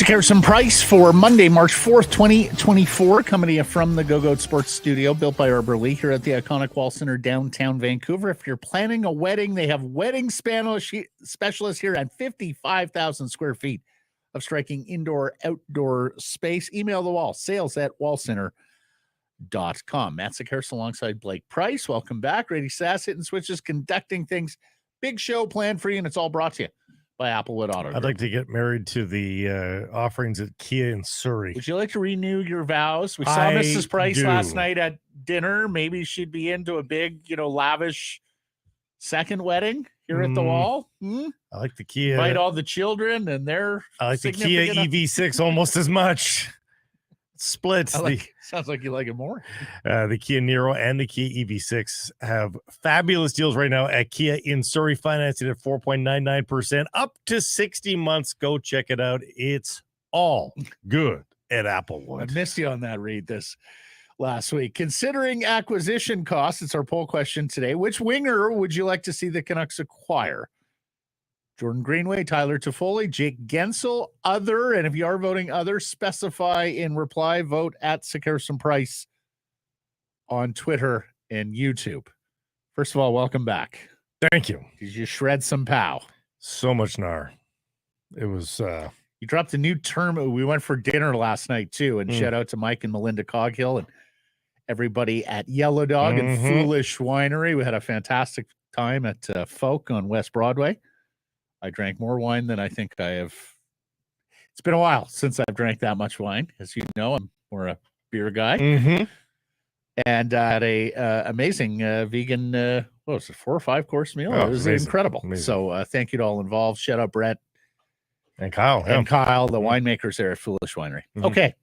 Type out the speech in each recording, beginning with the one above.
Sekeres Price for Monday, March 4th, 2024, coming to you from the Go-Goat Sports Studio, built by Arbor Lee here at the iconic Wall Center, downtown Vancouver. If you're planning a wedding, they have wedding specialists here at 55,000 square feet of striking indoor-outdoor space. Email the wall, sales@wallcenter.com. Matt Sekeres alongside Blake Price. Welcome back. Grady Sass hitting switches, conducting things. Big show planned for you, and it's all brought to you by Applewood Auto Group. I'd like to get married to the offerings at Kia in Surrey. Would you like to renew your vows? We saw Mrs. Price last night at dinner. Maybe she'd be into a big, lavish second wedding here at the wall. I like the Kia. Invite all the children and their I like the Kia EV6 almost as much. Split. Sounds like you like it more. The Kia Niro and the Kia EV6 have fabulous deals right now at Kia in Surrey, financing at 4.99%, up to 60 months. Go check it out. It's all good at Applewood. I missed you on that read this last week. Considering acquisition costs, it's our poll question today. Which winger would you like to see the Canucks acquire? Jordan Greenway, Tyler Toffoli, Jake Guentzel, other, and if you are voting other, specify in reply, vote at Sekeres Price on Twitter and YouTube. First of all, welcome back. Thank you. Did you shred some pow? So much gnar. It was... You dropped a new term. We went for dinner last night, too, and shout out to Mike and Melinda Coghill and everybody at Yellow Dog and Foolish Winery. We had a fantastic time at Folk on West Broadway. I drank more wine than I think I have. It's been a while since I've drank that much wine. As you know, I'm more a beer guy. And had a amazing vegan, what was it, 4 or 5 course meal? It was incredible. Amazing. So thank you to all involved. Shout out Brett. And Kyle. And Kyle, the winemakers there at Foolish Winery. Okay.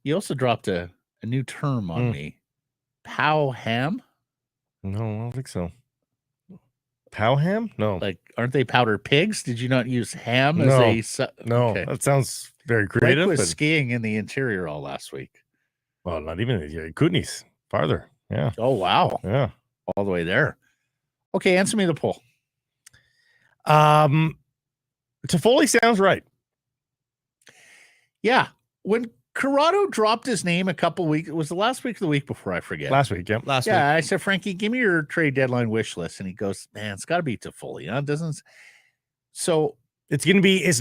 You also dropped a new term on me. Pow ham? No, I don't think so. Pow ham? No. Like, aren't they powdered pigs? Did you not use ham as a... No, okay. That sounds very creative. Blake was skiing in the interior all last week. Well, not even Kootenays. Farther. Yeah. Oh, wow. Yeah. All the way there. Okay, answer me the poll. Toffoli sounds right. Yeah. When Corrado dropped his name a couple weeks, it was the last week or the week before, I forget. Last week, yeah. Last week. I said, Frankie, give me your trade deadline wish list. And he goes, man, it's got to be Toffoli. It doesn't. So it's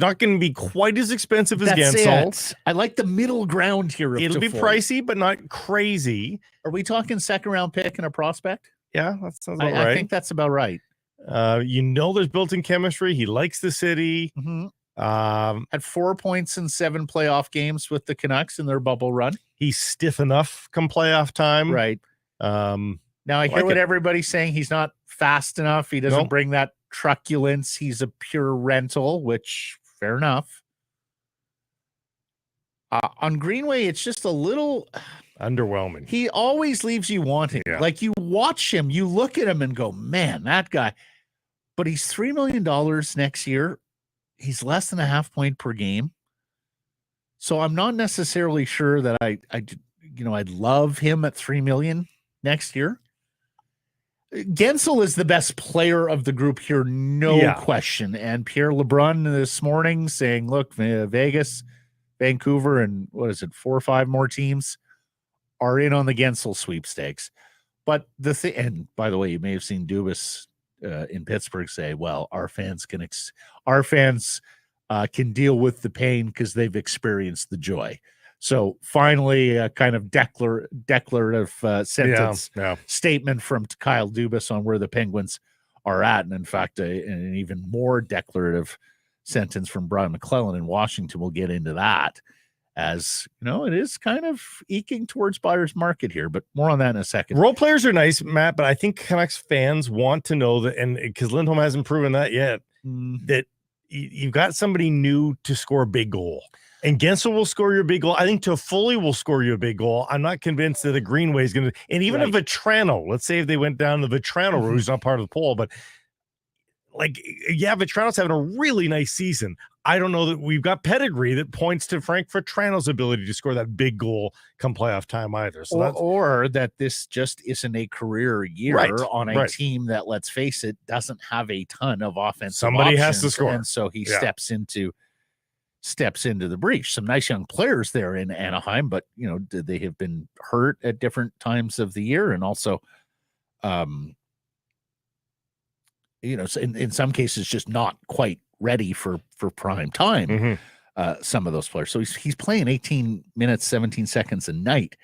not going to be quite as expensive as Guentzel. I like the middle ground here. It'll be pricey, but not crazy. Are we talking second round pick and a prospect? Yeah, that sounds about right. I think that's about right. There's built-in chemistry. He likes the city. Had 4 points in 7 playoff games with the Canucks in their bubble run. He's stiff enough come playoff time. Right. Now I hear what everybody's saying. He's not fast enough. He doesn't bring that truculence. He's a pure rental, which fair enough. On Greenway, it's just a little underwhelming. He always leaves you wanting. Yeah. Like you watch him, you look at him and go, man, that guy. But he's $3 million next year. He's less than a half point per game. So I'm not necessarily sure that I'd love him at $3 million next year. Guentzel is the best player of the group here, no question. And Pierre LeBrun this morning saying, look, Vegas, Vancouver, and 4 or 5 more teams are in on the Guentzel sweepstakes. But and by the way, you may have seen Dubas in Pittsburgh say, well, our fans can deal with the pain because they've experienced the joy. So finally, a kind of declarative statement from Kyle Dubas on where the Penguins are at. And in fact, an even more declarative sentence from Brian McClellan in Washington. We'll get into that, as it is kind of eking towards buyer's market here, but more on that in a second. Role players are nice, Matt, but I think Canucks fans want to know that, and because Lindholm hasn't proven that yet, that you've got somebody new to score a big goal. And Guentzel will score you a big goal. I think Toffoli will score you a big goal. I'm not convinced that a Greenway is going to, and even a Vetrano, let's say if they went down the Vetrano route, who's not part of the poll, but Vetrano's having a really nice season. I don't know that we've got pedigree that points to Frank Vetrano's ability to score that big goal come playoff time either. So or that this just isn't a career year on a team that, let's face it, doesn't have a ton of offensive Somebody options, has to score. And so he steps into steps into the breach. Some nice young players there in Anaheim, but they have been hurt at different times of the year, and also, in some cases, just not quite ready for prime time. Mm-hmm. Some of those players. So he's playing 18 minutes, 17 seconds a night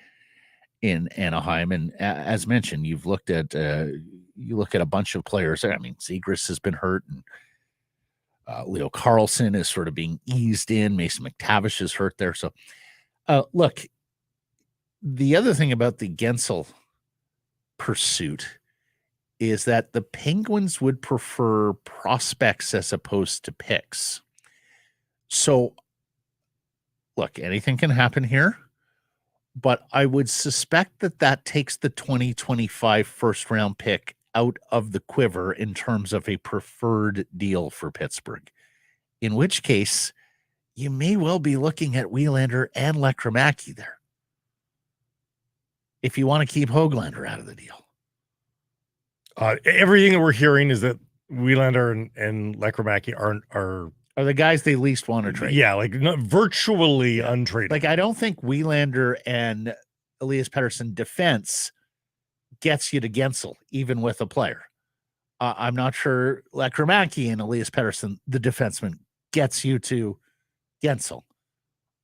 in Anaheim, and as mentioned, you look at a bunch of players. I mean, Sekeres has been hurt, and Leo Carlson is sort of being eased in. Mason McTavish is hurt there. So, look, the other thing about the Guentzel pursuit is that the Penguins would prefer prospects as opposed to picks. So, look, anything can happen here, but I would suspect that takes the 2025 first-round pick out of the quiver in terms of a preferred deal for Pittsburgh, in which case you may well be looking at Willander and Lekramaki there if you want to keep Hoglander out of the deal. Everything that we're hearing is that Willander and Lekramaki are the guys they least want to trade. Yeah, like virtually untradeable. Like, I don't think Willander and Elias Pettersson defense gets you to Guentzel, even with a player. I'm not sure Lekramaki and Elias Pettersson, the defenseman, gets you to Guentzel.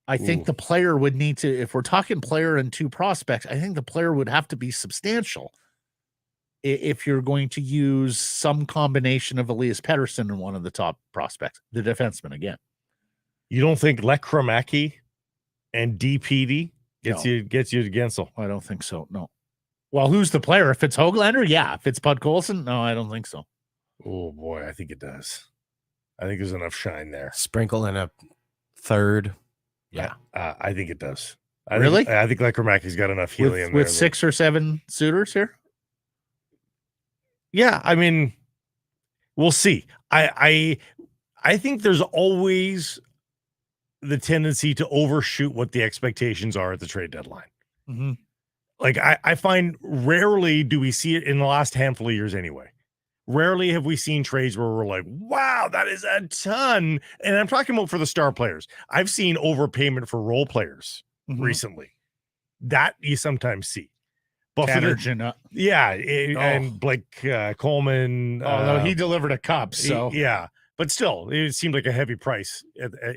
I think the player would need to, if we're talking player and two prospects, I think the player would have to be substantial if you're going to use some combination of Elias Pettersson and one of the top prospects, the defenseman again. You don't think Lekramaki and DPD gets you to Guentzel? I don't think so. No. Well, who's the player? If it's Hoglander, yeah. If it's Podkolzin, no, I don't think so. Oh boy, I think it does. I think there's enough shine there. Sprinkle in a third. Yeah, I think it does. I think Lekramaki's got enough helium with 6 or 7 suitors here. Yeah, I mean, we'll see. I think there's always the tendency to overshoot what the expectations are at the trade deadline. Mm-hmm. Like, I find rarely do we see it in the last handful of years anyway. Rarely have we seen trades where we're like, wow, that is a ton. And I'm talking about for the star players. I've seen overpayment for role players recently. That you sometimes see. But and Blake Coleman. Although he delivered a cup, so yeah. But still, it seemed like a heavy price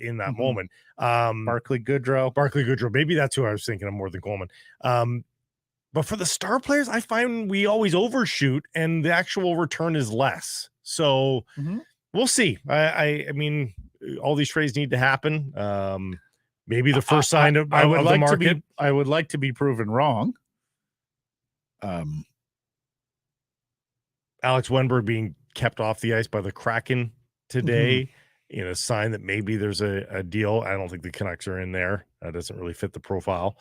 in that moment. Barclay Goodrow. Maybe that's who I was thinking of more than Coleman. But for the star players, I find we always overshoot and the actual return is less. So we'll see. I mean, all these trades need to happen. Maybe the first sign of the market. I would like to be proven wrong. Alex Wenberg being kept off the ice by the Kraken today, a sign that maybe there's a deal. I don't think the Canucks are in there. That doesn't really fit the profile.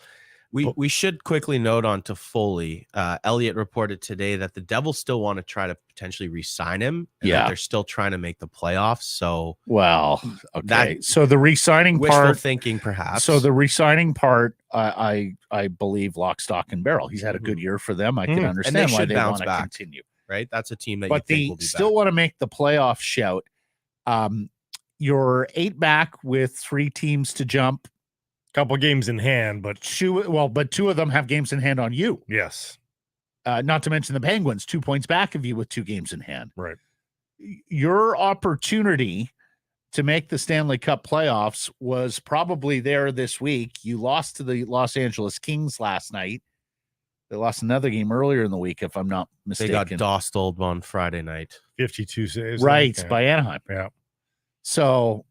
We should quickly note on to Foley. Elliott reported today that the Devils still want to try to potentially re-sign him. And that they're still trying to make the playoffs. So, well, okay. So the re-signing wishful part, thinking, perhaps. So the re-signing part, I believe lock, stock, and barrel. He's had a good year for them. I can understand why they want to continue. Right, that's a team that. But you think will they be still want to make the playoff shout. You're 8 back with 3 teams to jump. Couple games in hand, but 2 of them have games in hand on you. Yes. Not to mention the Penguins, 2 points back of you with 2 games in hand. Right. Your opportunity to make the Stanley Cup playoffs was probably there this week. You lost to the Los Angeles Kings last night. They lost another game earlier in the week, if I'm not mistaken. They got dostled on Friday night. 52 saves. Right, by Anaheim. Yeah. So,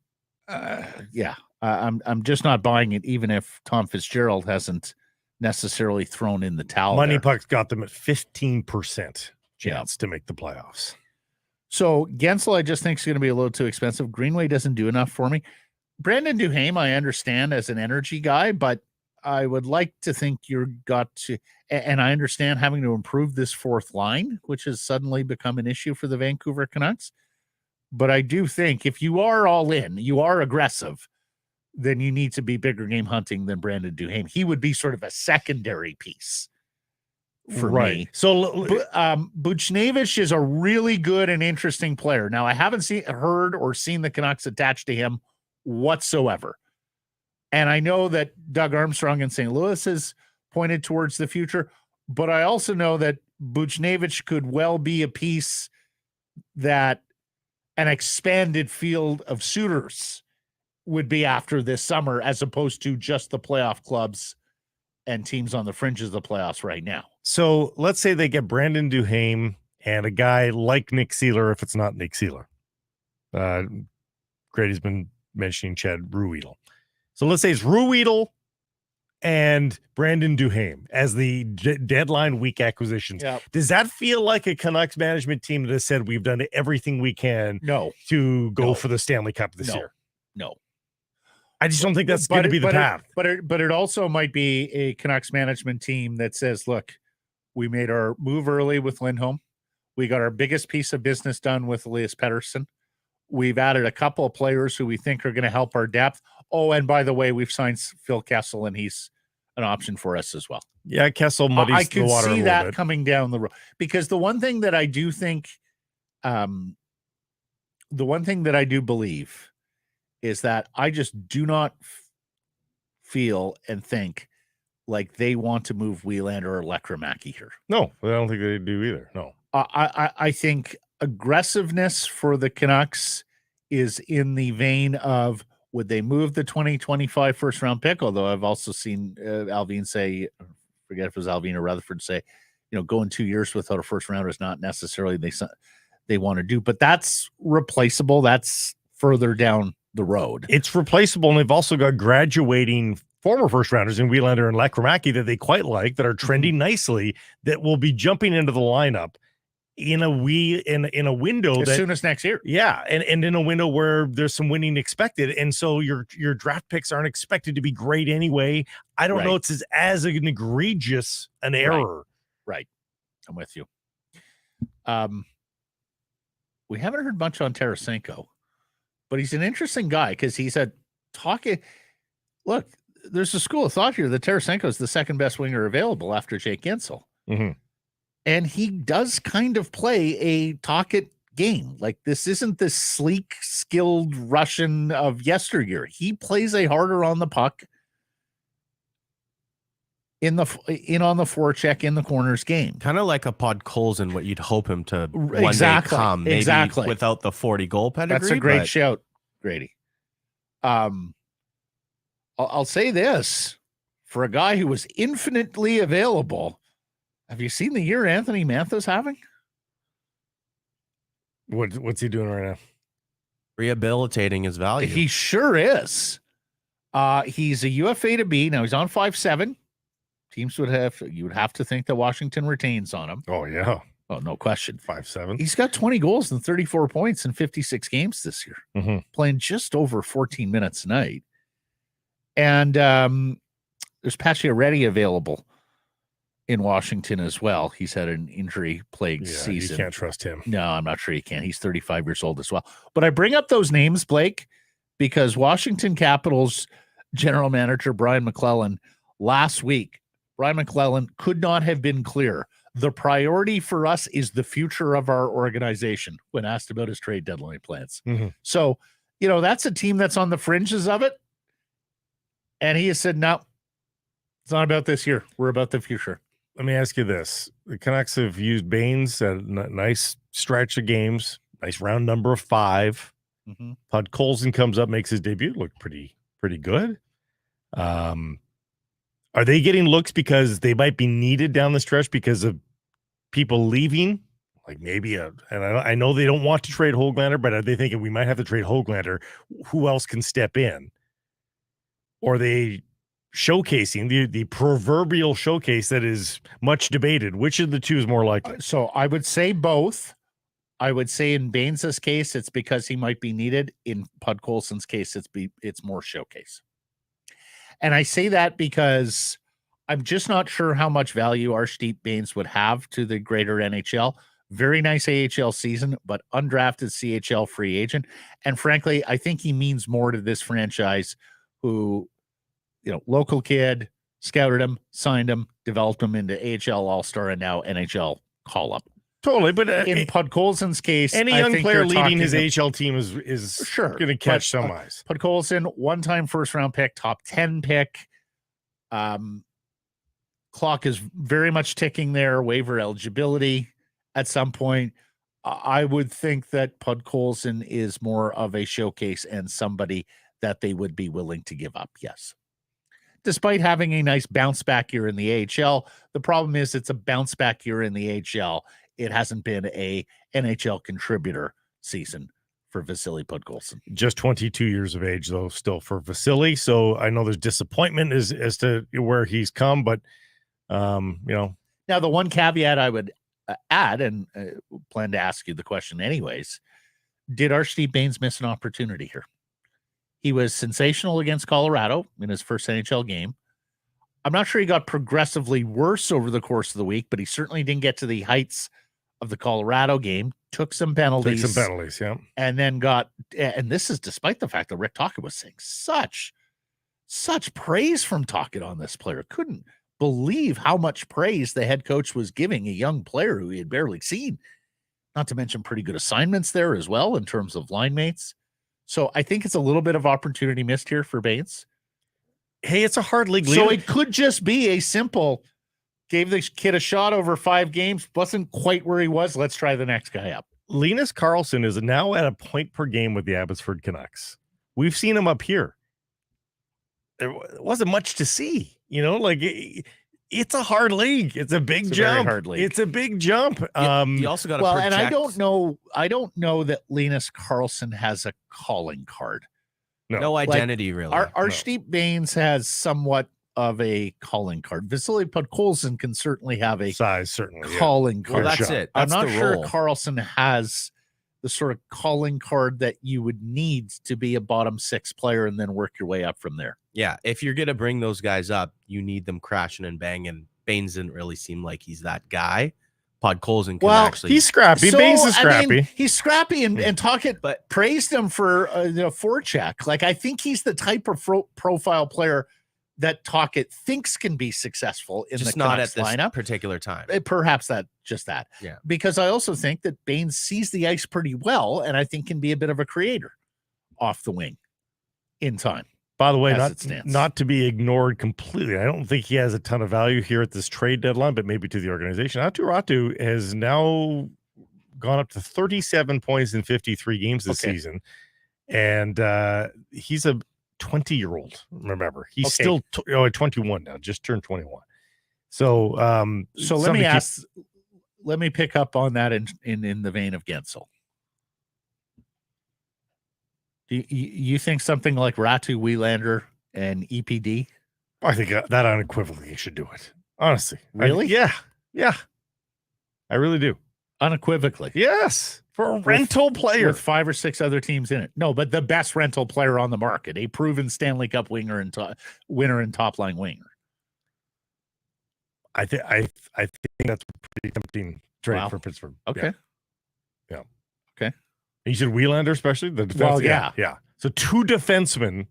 I'm just not buying it, even if Tom Fitzgerald hasn't necessarily thrown in the towel. Money Puck's got them at 15% chance to make the playoffs. So Guentzel, I just think is going to be a little too expensive. Greenway doesn't do enough for me. Brandon Duhaime, I understand as an energy guy, but I would like to think and I understand having to improve this fourth line, which has suddenly become an issue for the Vancouver Canucks. But I do think if you are all in, you are aggressive, then you need to be bigger game hunting than Brandon Duhaime. He would be sort of a secondary piece for me. So Buchnevich is a really good and interesting player. Now, I haven't heard or seen the Canucks attached to him whatsoever. And I know that Doug Armstrong in St. Louis has pointed towards the future, but I also know that Buchnevich could well be a piece that an expanded field of suitors would be after this summer, as opposed to just the playoff clubs and teams on the fringes of the playoffs right now. So let's say they get Brandon Duhaime and a guy like Nick Seeler, if it's not Nick Seeler. Grady's been mentioning Chad Ruhwedel. So let's say it's Ruhwedel and Brandon Duhaime as the deadline week acquisitions. Yep. Does that feel like a Canucks management team that has said we've done everything we can to go for the Stanley Cup this year? No. I just don't think that's going to be the path. But it also might be a Canucks management team that says, look, we made our move early with Lindholm. We got our biggest piece of business done with Elias Pettersson. We've added a couple of players who we think are going to help our depth. Oh, and by the way, we've signed Phil Kessel, and he's an option for us as well. Yeah, Kessel muddies the water a little bit. I could see that coming down the road. Because the one thing that I do think, believe is that I just do not feel and think like they want to move Wieland or Lekramaki here. No, I don't think they do either. No. I think aggressiveness for the Canucks is in the vein of, would they move the 2025 first round pick? Although I've also seen Alvin say, forget if it was Alvin or Rutherford say, going 2 years without a first rounder is not necessarily they want to do, but that's replaceable. That's further down the road. It's replaceable. And they've also got graduating former first rounders in Wielander and Lekramaki that they quite like, that are trending nicely, that will be jumping into the lineup in a window as soon as next year. Yeah. And in a window where there's some winning expected. And so your draft picks aren't expected to be great anyway. I don't know. It's as an egregious an error. Right. I'm with you. We haven't heard much on Tarasenko, but he's an interesting guy because he's look, there's a school of thought here that Tarasenko is the second best winger available after Jake Guentzel. Mm-hmm. And he does kind of play a talk-it game. Like, this isn't the sleek, skilled Russian of yesteryear. He plays a harder on the puck, in on the forecheck, in the corners game. Kind of like a Podkolzin, what you'd hope him to one day come. Maybe without the 40 goal pedigree. That's a great shout, Grady. I'll say this, for a guy who was infinitely available, have you seen the year Anthony Mantha's having? What's he doing right now? Rehabilitating his value. He sure is. He's a UFA to B. Now he's on 5.7. Teams you would have to think that Washington retains on him. Oh, yeah. Oh, no question. 5.7. He's got 20 goals and 34 points in 56 games this year, playing just over 14 minutes a night. And there's Pacioretty available in Washington as well. He's had an injury-plagued season. You can't trust him. No, I'm not sure you can. He's 35 years old as well. But I bring up those names, Blake, because Washington Capitals general manager Brian McClellan last week, Brian McClellan could not have been clearer. The priority for us is the future of our organization when asked about his trade deadline plans. Mm-hmm. So, that's a team that's on the fringes of it. And he has said, no, it's not about this year. We're about the future. Let me ask you this. The Canucks have used Baines at a nice stretch of games, nice round number of 5. Mm-hmm. Podkolzin comes up, makes his debut, look pretty good. Are they getting looks because they might be needed down the stretch because of people leaving? Like maybe and I know they don't want to trade Hoglander, but are they thinking we might have to trade Hoglander? Who else can step in? Or are they showcasing the proverbial showcase that is much debated? Which of the two is more likely? So I would say both. I would say in Baines' case, it's because he might be needed. In Podkolzin's case, it's more showcase. And I say that because I'm just not sure how much value Arshdeep Baines would have to the greater NHL. Very nice AHL season, but undrafted CHL free agent. And frankly, I think he means more to this franchise who, local kid, scouted him, signed him, developed him into AHL All-Star and now NHL call-up. Totally, but in Podkolzin's case, any I young think player you're leading his talking AHL team is sure going to catch some eyes. Podkolzin, one-time first-round pick, top 10 pick. Clock is very much ticking there. Waiver eligibility at some point. I would think that Podkolzin is more of a showcase and somebody that they would be willing to give up. Yes. Despite having a nice bounce back year in the AHL, the problem is it's a bounce back year in the AHL. It hasn't been a NHL contributor season for Vasily Podkolzin. Just 22 years of age, though, still for Vasily. So I know there's disappointment as to where he's come, but now the one caveat I would add, and plan to ask you the question anyways, did Archie Bains miss an opportunity here? He was sensational against Colorado in his first NHL game. I'm not sure he got progressively worse over the course of the week, but he certainly didn't get to the heights of the Colorado game. Took some penalties, yeah. And then and this is despite the fact that Rick Tocchet was saying such praise from Tocchet on this player. Couldn't believe how much praise the head coach was giving a young player who he had barely seen. Not to mention pretty good assignments there as well in terms of line mates. So I think it's a little bit of opportunity missed here for Bains. Hey, it's a hard league. So it could just be a simple, gave the kid a shot over 5 games, wasn't quite where he was. Let's try the next guy up. Linus Karlsson is now at a point per game with the Abbotsford Canucks. We've seen him up here. There wasn't much to see, it's a hard league. It's a big jump. Hard league. It's a big jump. You also got to project. And I don't know that Linus Karlsson has a calling card. No identity, really. Archdeep Bains has somewhat of a calling card. Vasily Podkolzin can certainly have a size, certainly calling card. Well, that's it. I'm That's not the sure role. Karlsson has the sort of calling card that you would need to be a bottom 6 player and then work your way up from there. Yeah, if you're going to bring those guys up, you need them crashing and banging. Bains didn't really seem like he's that guy. Podkolzin can actually... he's scrappy. Bains is scrappy. He's scrappy, and Tocchet but praised him for forecheck. Like, I think he's the type of profile player that Tocchet thinks can be successful in just the not Canucks at this lineup. particular time. Perhaps that. Yeah. Because I also think that Bains sees the ice pretty well, and I think can be a bit of a creator off the wing in time. By the way, not to be ignored completely. I don't think he has a ton of value here at this trade deadline, but maybe to the organization. Aatu Räty has now gone up to 37 points in 53 games this season, and he's a 20-year-old. Remember, he's still 21 now, just turned 21. So, let me pick up on that in the vein of Guentzel. Do you think something like Räty, Hoglander, and EPD? I think that unequivocally should do it. Honestly, really? Yeah, I really do. Unequivocally, yes. For a rental player with 5 or 6 other teams in it. No, but the best rental player on the market, a proven Stanley Cup winner and winner and top line winger. I think that's a pretty tempting trade for Pittsburgh. Okay. Yeah. Okay. You said Hoglander, especially the defense. Well, yeah. So 2 defensemen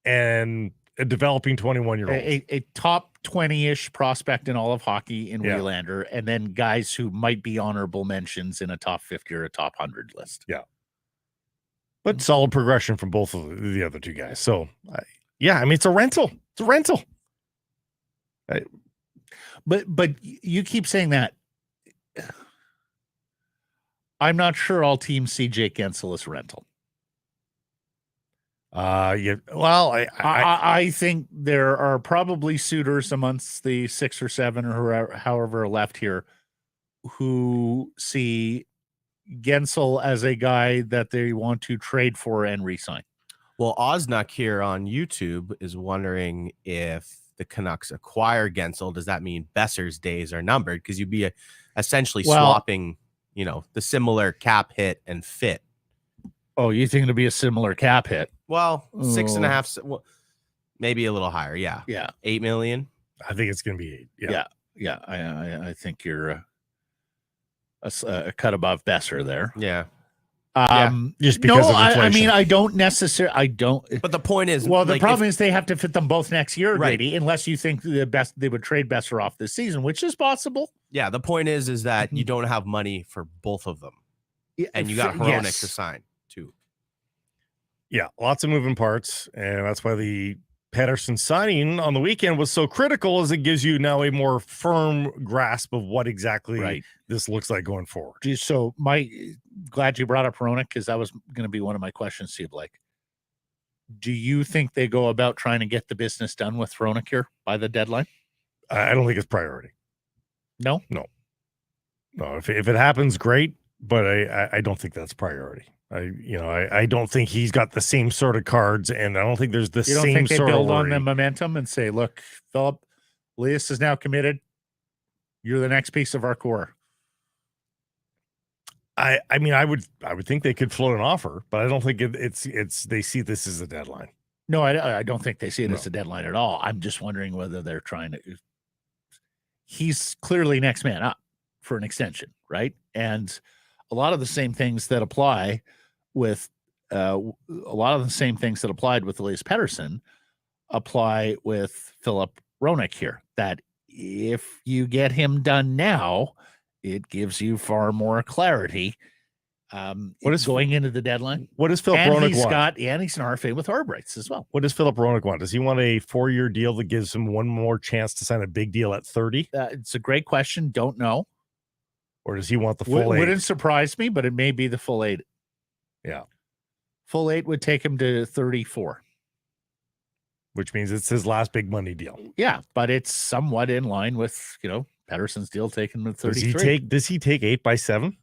and a developing 21-year-old. A top 20-ish prospect in all of hockey in Hoglander, and then guys who might be honorable mentions in a top 50 or a top 100 list. Yeah. But solid progression from both of the other 2 guys. So, it's a rental. It's a rental. But you keep saying that. I'm not sure all teams see Jake Guentzel as rental. Well, I think there are probably suitors amongst the 6 or 7 or however are left here who see Guentzel as a guy that they want to trade for and re-sign. Well, Osnuk here on YouTube is wondering if the Canucks acquire Guentzel. Does that mean Besser's days are numbered? Because you'd be essentially swapping, the similar cap hit and fit. Oh, you think it'll be a similar cap hit? Well, 6.5, well, maybe a little higher. Yeah. 8 million. I think it's going to be 8. Yeah. I think you're a cut above Besser there. Yeah. Just because of inflation. I mean, I don't necessarily. But the point is, well, the problem is they have to fit them both next year, right? Grady, unless you think they would trade Besser off this season, which is possible. Yeah, the point is that you don't have money for both of them. Yeah, And you got Hronek to sign too. Yeah, lots of moving parts, and that's why the Pettersson signing on the weekend was so critical, as it gives you now a more firm grasp of what exactly this looks like going forward. So, glad you brought up Hronek, because that was going to be one of my questions to you, Blake. Do you think they go about trying to get the business done with Hronek here by the deadline? I don't think it's priority. No. If it happens, great, but I don't think that's priority. I don't think he's got the same sort of cards, and I don't think there's the You don't same think they sort build of on the momentum and say, look, Philip, Elias is now committed. You're the next piece of our core. I would think they could float an offer, but I don't think it's they see this as a deadline. No, I don't think they see it as a deadline at all. I'm just wondering whether they're trying to. He's clearly next man up for an extension, right? And a lot of the same things that apply with applied with Elias Pettersson apply with Philip Hronek here. That if you get him done now, it gives you far more clarity. What is going into the deadline? What does Philip Hronek want? And he's an RFA with hard rights as well. What does Philip Hronek want? Does he want a 4-year deal that gives him one more chance to sign a big deal at 30? It's a great question. Don't know. Or does he want the full 8? Wouldn't surprise me, but it may be the full 8. Yeah. Full 8 would take him to 34. Which means it's his last big money deal. Yeah, but it's somewhat in line with, Pettersson's deal taken with 33. Does he take 8 by 7?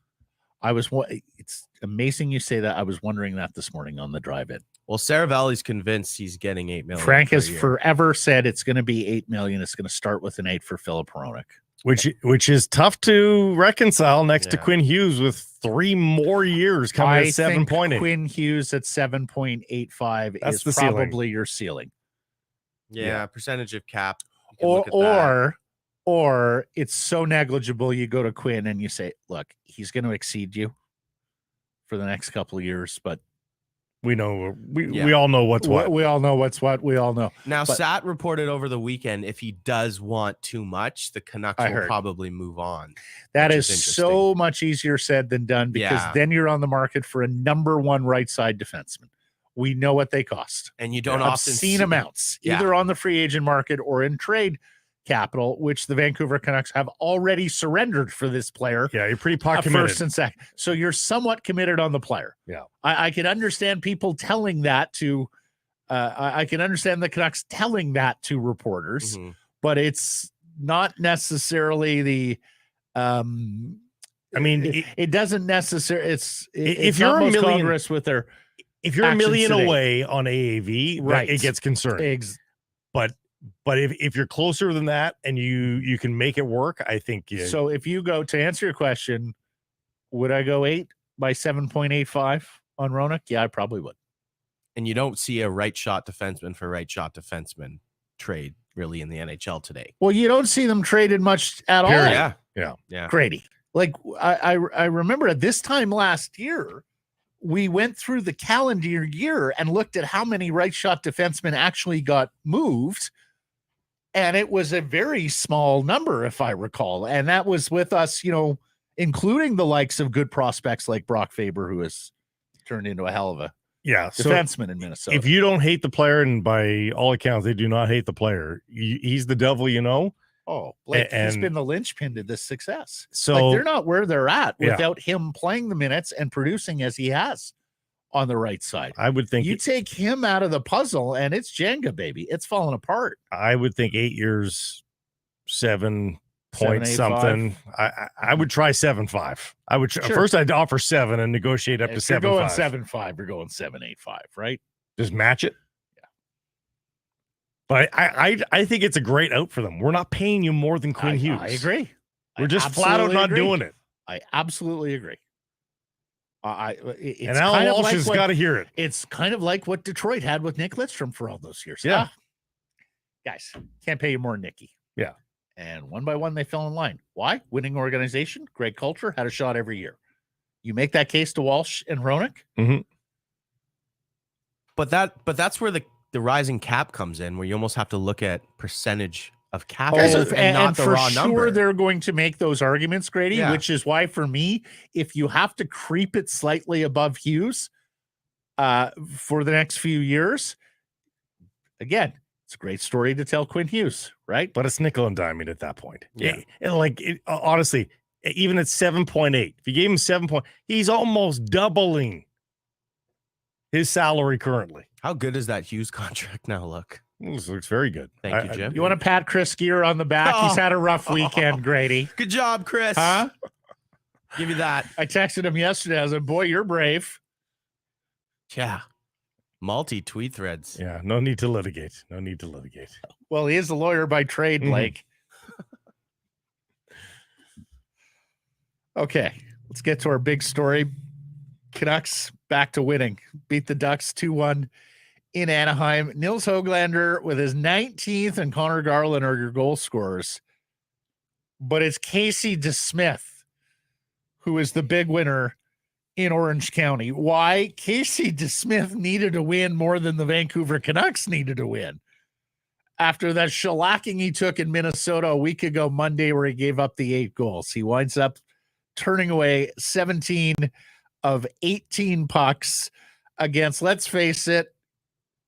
It's amazing you say that. I was wondering that this morning on the drive-in. Well, Saravalli's convinced he's getting $8 million. Frank has forever said it's going to be $8 million. It's going to start with an 8 for Philip Hronek. Which is tough to reconcile next to Quinn Hughes with 3 more years coming at 7.8. Quinn Hughes at 7.85 is probably your ceiling. Yeah, percentage of cap. Or it's so negligible you go to Quinn and you say, look, he's going to exceed you for the next couple of years, but we know we all know what's what. We all know what's what. We all know. Now, Sat reported over the weekend if he does want too much, the Canucks will probably move on. That is so much easier said than done, because then you're on the market for a number 1 right side defenseman. We know what they cost, and you don't often see amounts either on the free agent market or in trade capital, which the Vancouver Canucks have already surrendered for this player. Yeah, you're pretty pot committed. First and second. So you're somewhat committed on the player. Yeah. I can understand people telling that to I can understand the Canucks telling that to reporters, but it's not necessarily the it doesn't necessarily if you're a million with their if you're $1 million away on AAV, it gets concerning. But if you're closer than that and you can make it work, I think. So if you go to answer your question, would I go 8 by 7.85 on Hronek? Yeah, I probably would. And you don't see a right shot defenseman for right shot defenseman trade really in the NHL today. Well, you don't see them traded much at all. Yeah. Grady. Like I remember at this time last year, we went through the calendar year and looked at how many right shot defensemen actually got moved. And it was a very small number, if I recall. And that was with us, including the likes of good prospects like Brock Faber, who has turned into a hell of a defenseman in Minnesota. If you don't hate the player, and by all accounts, they do not hate the player, he's the devil, Oh, Blake, he's been the linchpin to this success. So they're not where they're at without him playing the minutes and producing as he has on the right side. I would think you take him out of the puzzle and it's Jenga, baby. It's falling apart. I would think 8 years, 7 point something. I would try 7.5. I would first I'd offer 7 and negotiate up to 7.5. You're going 7.5. You're going 7.85, right? Just match it. But I think it's a great out for them. We're not paying you more than Quinn Hughes. I agree. We're just flat out not doing it. I absolutely agree. And Alan Walsh has got to hear it. It's kind of like what Detroit had with Nick Lidstrom for all those years. Yeah. Guys, can't pay you more than Nicky. Yeah. And one by one, they fell in line. Why? Winning organization, great culture, had a shot every year. You make that case to Walsh and Hronek. Mm-hmm. But that's where the rising cap comes in, where you almost have to look at percentage of cap and not the for raw sure number. They're going to make those arguments, Grady, Yeah. which is why for me, if you have to creep it slightly above Hughes for the next few years, again, it's a great story to tell Quinn Hughes, right? But it's nickel and diming at that point. Yeah. Honestly, even at 7.8, if you gave him 7 point, he's almost doubling his salary currently. How good does that Hughes contract now look? This looks very good. Thank you, Jim. You want to pat Chris Gear on the back? He's had a rough weekend, Grady. Good job, Chris. Huh? Give you that. I texted him yesterday. I was like, boy, you're brave. Yeah. Multi-tweet threads. Yeah, no need to litigate. No need to litigate. Well, he is a lawyer by trade, Blake. Okay, let's get to our big story. Canucks back to winning. Beat the Ducks 2-1 in Anaheim. Nils Hoglander with his 19th and Connor Garland are your goal scorers. But it's Casey DeSmith who is the big winner in Orange County. Why? Casey DeSmith needed to win more than the Vancouver Canucks needed to win. After that shellacking he took in Minnesota a week ago Monday where he gave up the 8 goals. He winds up turning away 17 of 18 pucks against, let's face it,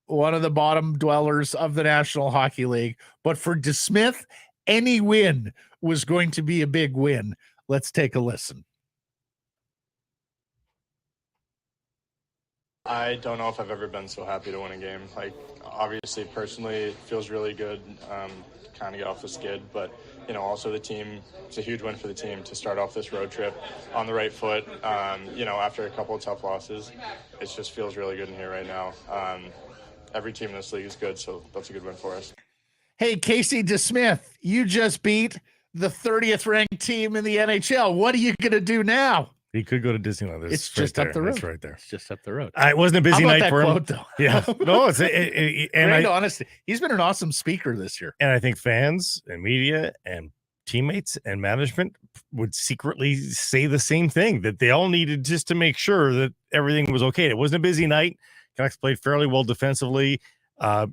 one of the bottom dwellers of the National Hockey League. But for DeSmith, any win was going to be a big win. Let's take a listen. I don't know if I've ever been so happy to win a game. Like, obviously, personally, it feels really good, kind of get off the skid, but, you know, also the team, it's a huge win for the team to start off this road trip on the right foot. You know, after a couple of tough losses, it just feels really good in here right now. Every team in this league is good, so that's a good win for us. Hey, Casey DeSmith, you just beat the 30th ranked team in the NHL. What are you going to do now? He could go to Disneyland. It's just up the road. It's right there. It's just up the road. It wasn't a busy How about night that for him. quote, though? Yeah. No, it's and honestly, he's been an awesome speaker this year. And I think fans and media and teammates and management would secretly say the same thing, that they all needed just to make sure that everything was okay. It wasn't a busy night. Canucks played fairly well defensively.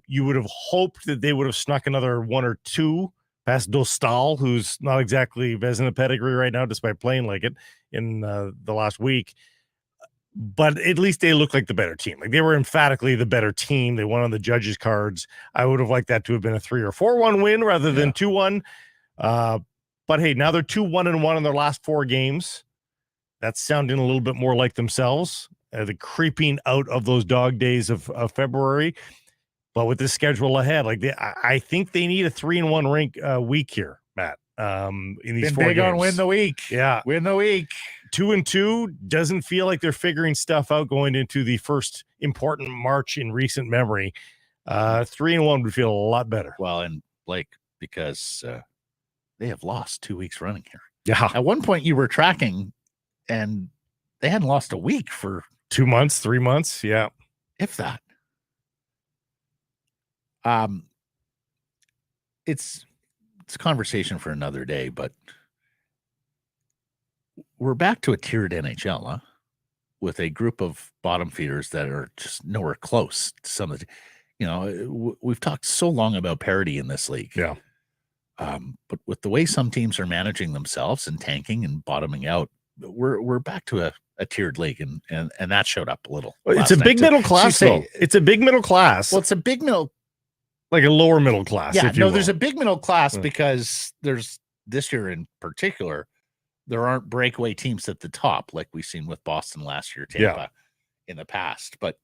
You would have hoped that they would have snuck another 1 or 2 past Dostal, who's not exactly Vezina pedigree right now, despite playing like it in the last week. But at least they look like the better team. Like, they were emphatically the better team. They won on the judges' cards. I would have liked that to have been a 3 or 4-1 win rather than 2-1. But hey, now they're 2-1-1 in their last 4 games. That's sounding a little bit more like themselves. The creeping out of those dog days of February. But with the schedule ahead, like, I think they need a 3-1 week here, Matt. In these 4 big games. on win the week. Yeah, win the week. 2-2 doesn't feel like they're figuring stuff out going into the first important March in recent memory. 3-1 would feel a lot better. Well, and Blake, because they have lost 2 weeks running here. Yeah, at one point you were tracking, and they hadn't lost a week for 2 months, 3 months. Yeah, if that. It's a conversation for another day, but we're back to a tiered NHL, huh? With a group of bottom feeders that are just nowhere close to some of the, you know, we've talked so long about parity in this league. Yeah. But with the way some teams are managing themselves and tanking and bottoming out, we're back to a tiered league, and that showed up a little. It's a big middle class, though. It's a big middle class. Well, it's a big middle. Like a lower middle class. Yeah, if you will. there's a big middle class because there's, this year in particular, there aren't breakaway teams at the top like we've seen with Boston last year, Tampa in the past. But,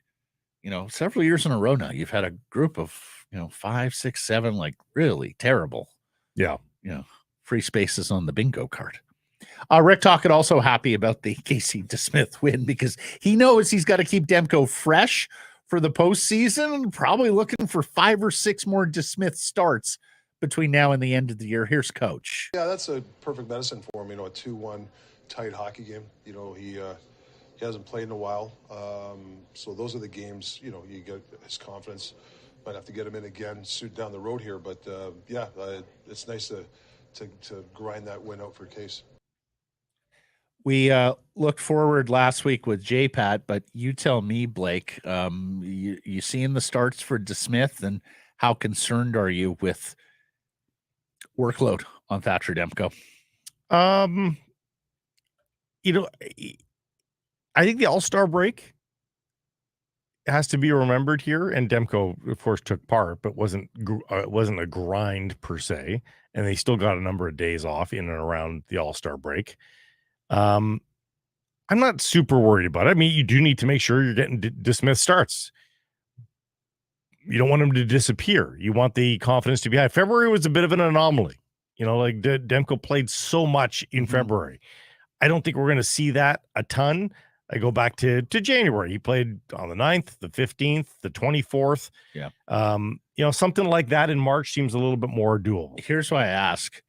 you know, several years in a row now, you've had a group of, 5, 6, 7, like really terrible. Yeah. Free spaces on the bingo card. Rick Tocchet also happy about the Casey DeSmith win because he knows he's got to keep Demko fresh for the postseason, probably looking for 5 or 6 more DeSmith starts between now and the end of the year. Here's Coach. Yeah, that's a perfect medicine for him. A 2-1 tight hockey game. He hasn't played in a while. So those are the games, you get his confidence. Might have to get him in again soon down the road here. But, it's nice to grind that win out for Case. We looked forward last week with J-Pat, but you tell me, Blake, you seeing the starts for DeSmith, and how concerned are you with Workload on Thatcher Demko. You know, I think the All-Star break has to be remembered here, and Demko, of course, took part, but wasn't a grind per se, and they still got a number of days off in and around the All-Star break. I'm not super worried about it. I mean, you do need to make sure you're getting DeSmith starts. You don't want him to disappear. You want the confidence to be high. February was a bit of an anomaly. You know, like Demko played so much in February. I don't think we're going to see that a ton. I go back to January. He played on the 9th, the 15th, the 24th. Yeah. You know, something like that in March seems a little bit more doable. Here's why I ask.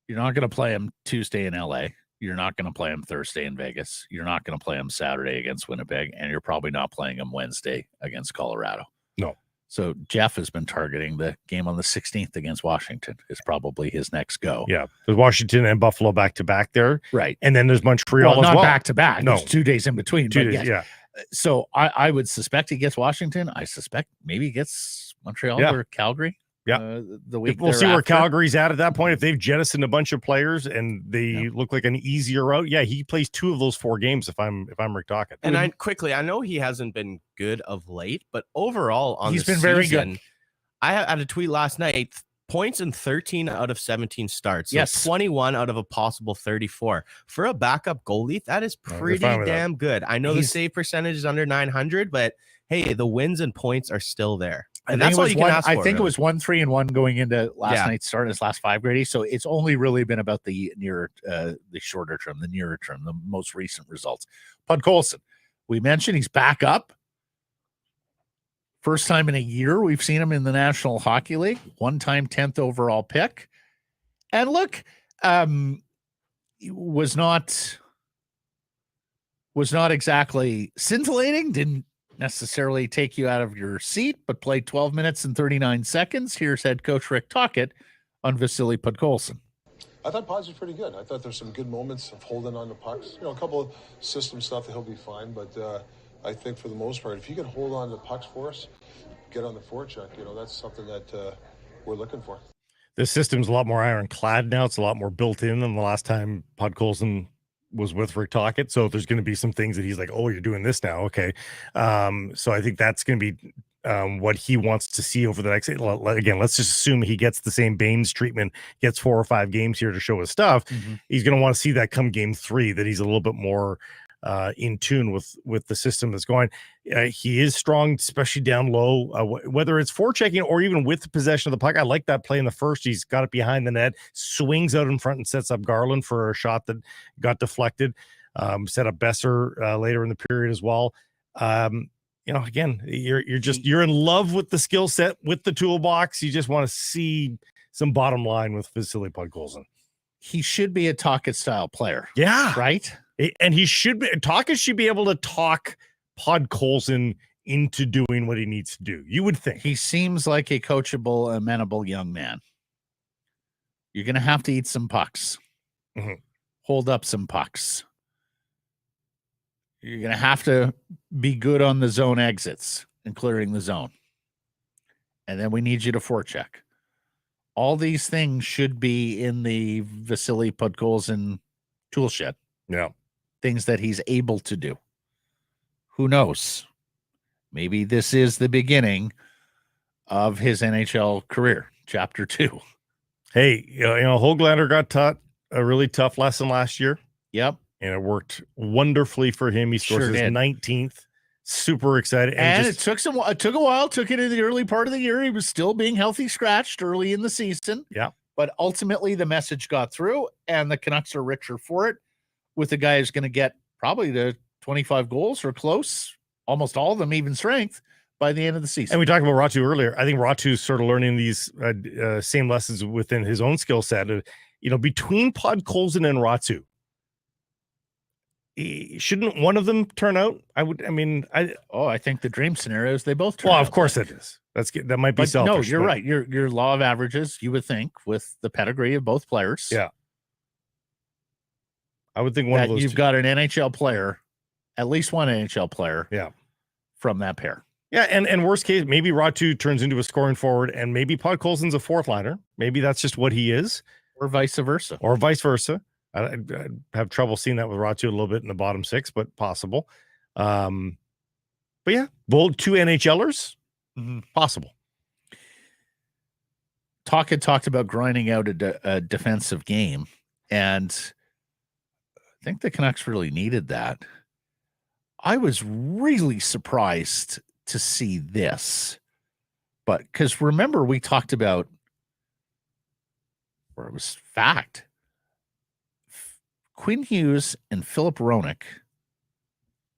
You're not going to play him Tuesday in LA. You're not going to play him Thursday in Vegas. You're not going to play him Saturday against Winnipeg. And you're probably not playing him Wednesday against Colorado. No. So Jeff has been targeting the game on the 16th against Washington is probably his next go. Yeah. There's Washington and Buffalo back-to-back there. Right. And then there's Montreal as well. Not back-to-back. No. There's 2 days in between. 2 days, yes. yeah. So I would suspect he gets Washington. I suspect maybe he gets Montreal or Calgary. Yeah. The week we'll see thereafter. where Calgary's at that point. If they've jettisoned a bunch of players and they look like an easier route, he plays 2 of those 4 games if I'm Rick Tocchet. And I know he hasn't been good of late, but overall on he's the been season, very good. I had a tweet last night, points in 13 out of 17 starts. So yes. 21 out of a possible 34. For a backup goalie, that is pretty damn good. I know the save percentage is under 900, but hey, the wins and points are still there. And that's all you can ask for. I think it was 1-3-1 going into last night's start, his last 5 Grady. So it's only really been about the shorter term, the nearer term, the most recent results. Podkolzin, we mentioned he's back up. First time in a year we've seen him in the National Hockey League. 1-time 10th overall pick. And look, was not exactly scintillating. Didn't necessarily take you out of your seat, but played 12 minutes and 39 seconds. Here's head coach Rick Tocchet on Vasily Podkolzin. I thought Pod's was pretty good. I thought there's some good moments of holding on to pucks. You know, a couple of system stuff that he'll be fine, but I think for the most part, if you can hold on to pucks for us, get on the forecheck, you know, that's something that we're looking for. The system's a lot more ironclad now. It's a lot more built in than the last time Podkolzin was with Rick Tocchet. So there's going to be some things that he's like, oh, you're doing this now. Okay. So I think that's going to be what he wants to see over the next, again, let's just assume he gets the same Baines treatment, gets 4 or 5 games here to show his stuff. He's going to want to see that come game 3, that he's a little bit more in tune with the system that's going. He is strong, especially down low, whether it's forechecking or even with the possession of the puck. I like that play in the first. He's got it behind the net, swings out in front and sets up Garland for a shot that got deflected. Set up Besser later in the period as well. You know, again, you're in love with the skill set, with the toolbox. You just want to see some bottom line with Vasily Podkolzin. He should be a Tocchet style player. Yeah. Right. And he should be, Tocchet should be able to talk Podkolzin into doing what he needs to do. You would think. He seems like a coachable, amenable young man. You're going to have to eat some pucks. Hold up some pucks. You're going to have to be good on the zone exits and clearing the zone. And then we need you to forecheck. All these things should be in the Vasily Podkolzin tool shed. Yeah. Things that he's able to do. Who knows? Maybe this is the beginning of his NHL career, chapter 2. Hey, you know, Hoglander got taught a really tough lesson last year. Yep. And it worked wonderfully for him. He scores his 19th. Super excited. And it took a while. Took it in the early part of the year. He was still being healthy scratched early in the season. Yeah. But ultimately the message got through, and the Canucks are richer for it, with the guy who's going to get probably to 25 goals or close, almost all of them even strength, by the end of the season. And we talked about Ratu earlier. I think Ratu's sort of learning these same lessons within his own skill set. You know, between Podkolzin and Ratu, shouldn't one of them turn out? I think the dream scenario is they both turn out. Well, of course it is. That might be selfish. No, you're right. Your law of averages, you would think, with the pedigree of both players. Yeah. I would think one of those. You've got an NHL player, at least one NHL player. Yeah. From that pair. Yeah, and worst case, maybe Ratu turns into a scoring forward, and maybe Podkolzin's a fourth liner. Maybe that's just what he is, or vice versa. I have trouble seeing that with Ratu a little bit in the bottom six, but possible. But yeah, bold 2 NHLers, possible. Talk had talked about grinding out a defensive game, and I think the Canucks really needed that. I was really surprised to see this, but because remember we talked about, or it was fact, Quinn Hughes and Philip Hronek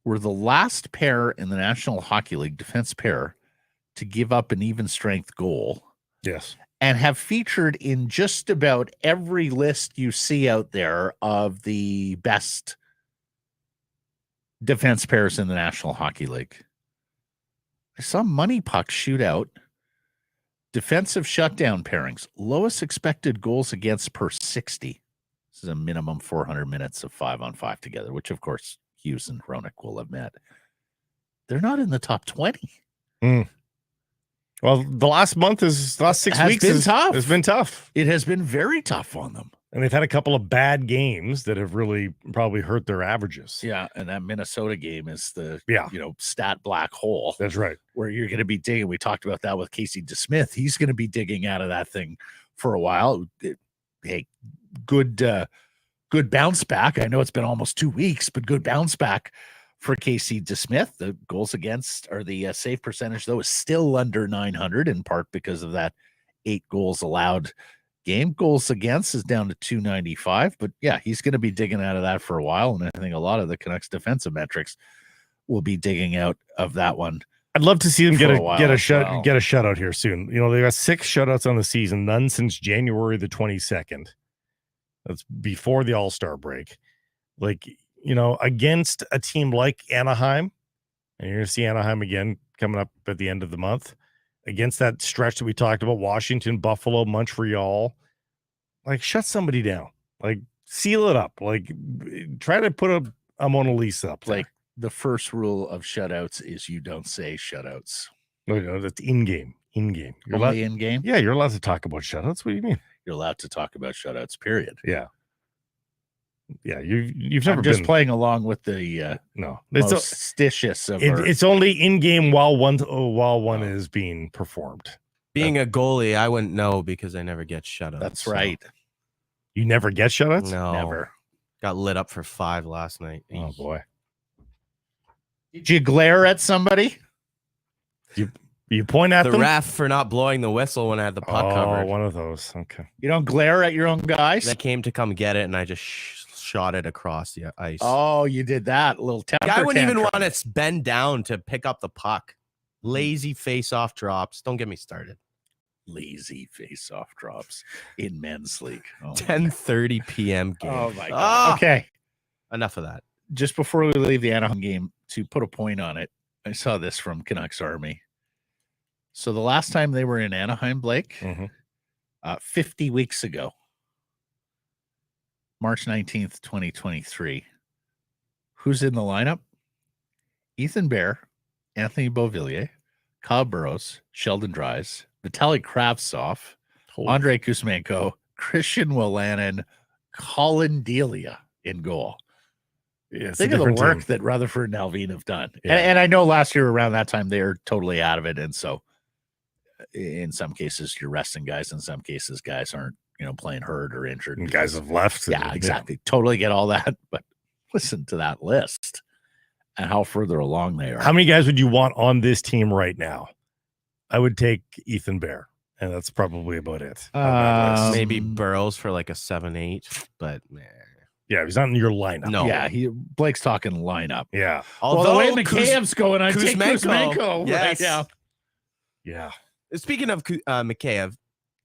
were the last pair in the National Hockey League, defense pair, to give up an even strength goal. Yes. And have featured in just about every list you see out there of the best defense pairs in the National Hockey League. I saw Money Puck shootout, defensive shutdown pairings, lowest expected goals against per 60. This is a minimum 400 minutes of 5-on-5 together, which of course Hughes and Hronek will have met. They're not in the top 20. Well, the last 6 weeks been tough. It's been tough. It has been very tough on them. And they've had a couple of bad games that have really probably hurt their averages. Yeah, and that Minnesota game is the stat black hole. That's right. Where you're going to be digging. We talked about that with Casey DeSmith. He's going to be digging out of that thing for a while. Hey, good bounce back. I know it's been almost 2 weeks, but good bounce back for Casey DeSmith. The goals against, or the save percentage, though, is still under 900, in part because of that 8 goals allowed game. Goals against is down to 295, but yeah, he's going to be digging out of that for a while, and I think a lot of the Canucks defensive metrics will be digging out of that one. I'd love to see them get a shutout here soon. You know, they got 6 shutouts on the season, none since January the 22nd. That's before the All-Star break. Like, you know, against a team like Anaheim, and you're going to see Anaheim again coming up at the end of the month, against that stretch that we talked about, Washington, Buffalo, Montreal, like, shut somebody down. Like, seal it up. Like, try to put a Mona Lisa up there. Like, the first rule of shutouts is you don't say shutouts. No, that's in-game. In-game. Only in-game? Yeah, you're allowed to talk about shutouts. What do you mean? You're allowed to talk about shutouts, period. Yeah. Yeah, you've never just been playing along with the most stitious of it's only in-game while one is being performed. Being a goalie, I wouldn't know because I never get shutouts. That's right. You never get shutouts? No. Never. Got lit up for 5 last night. Oh, boy. Did you glare at somebody? You point at the them? ref for not blowing the whistle when I had the puck covered. Oh, one of those. Okay. You don't glare at your own guys? They came to come get it, and I just shot it across the ice. Oh, you did that. A little temper I wouldn't even tantrum. want to bend down to pick up the puck. Lazy face-off drops. Don't get me started. Lazy face-off drops in men's league. 10:30 p.m. game. Oh, my God. Okay. Enough of that. Just before we leave the Anaheim game, to put a point on it, I saw this from Canucks Army. So the last time they were in Anaheim, Blake, 50 weeks ago, March 19th, 2023. Who's in the lineup? Ethan Bear, Anthony Beauvillier, Kyle Burrows, Sheldon Dries, Vitaly Kravtsov, Andrei Kuzmenko, Christian Wolanin, Colin Delia in goal. Yeah, think of the work that Rutherford and Alvin have done. Yeah. And I know last year around that time, they were totally out of it. And so in some cases, you're resting guys. In some cases, guys aren't, playing hurt or injured. And guys have left. Yeah, exactly. Yeah. Totally get all that. But listen to that list and how further along they are. How many guys would you want on this team right now? I would take Ethan Bear, and that's probably about it. Maybe Burrows for like a 7-8, but man. Yeah, he's not in your lineup. No. Yeah, Blake's talking lineup. Yeah. Although the way McKayev's going, I take Kuzmenko yes. right now. Yeah. Speaking of Mikheyev,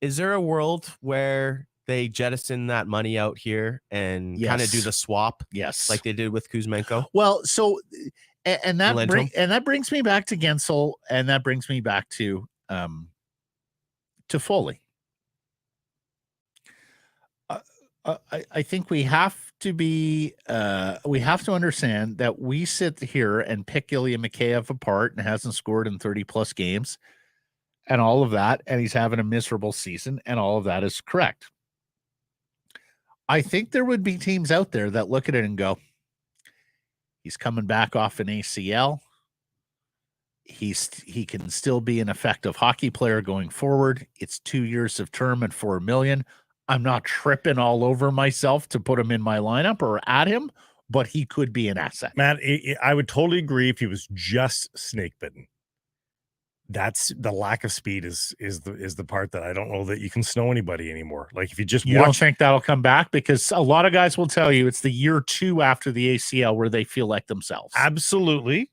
is there a world where they jettison that money out here and kind of do the swap? Yes. Like they did with Kuzmenko? Well, so and that brings me back to Guentzel, and that brings me back to Foley. I think we have to be we have to understand that we sit here and pick Ilya Mikheyev apart and hasn't scored in 30 plus games and all of that, and he's having a miserable season, and all of that is correct. I think there would be teams out there that look at it and go, he's coming back off an ACL. He can still be an effective hockey player going forward. It's 2 years of term at $4 million. I'm not tripping all over myself to put him in my lineup or add him, but he could be an asset. Matt, I would totally agree if he was just snake bitten. That's the lack of speed is the part that I don't know that you can snow anybody anymore. Like if you just don't think that'll come back, because a lot of guys will tell you it's the year 2 after the ACL where they feel like themselves. Absolutely.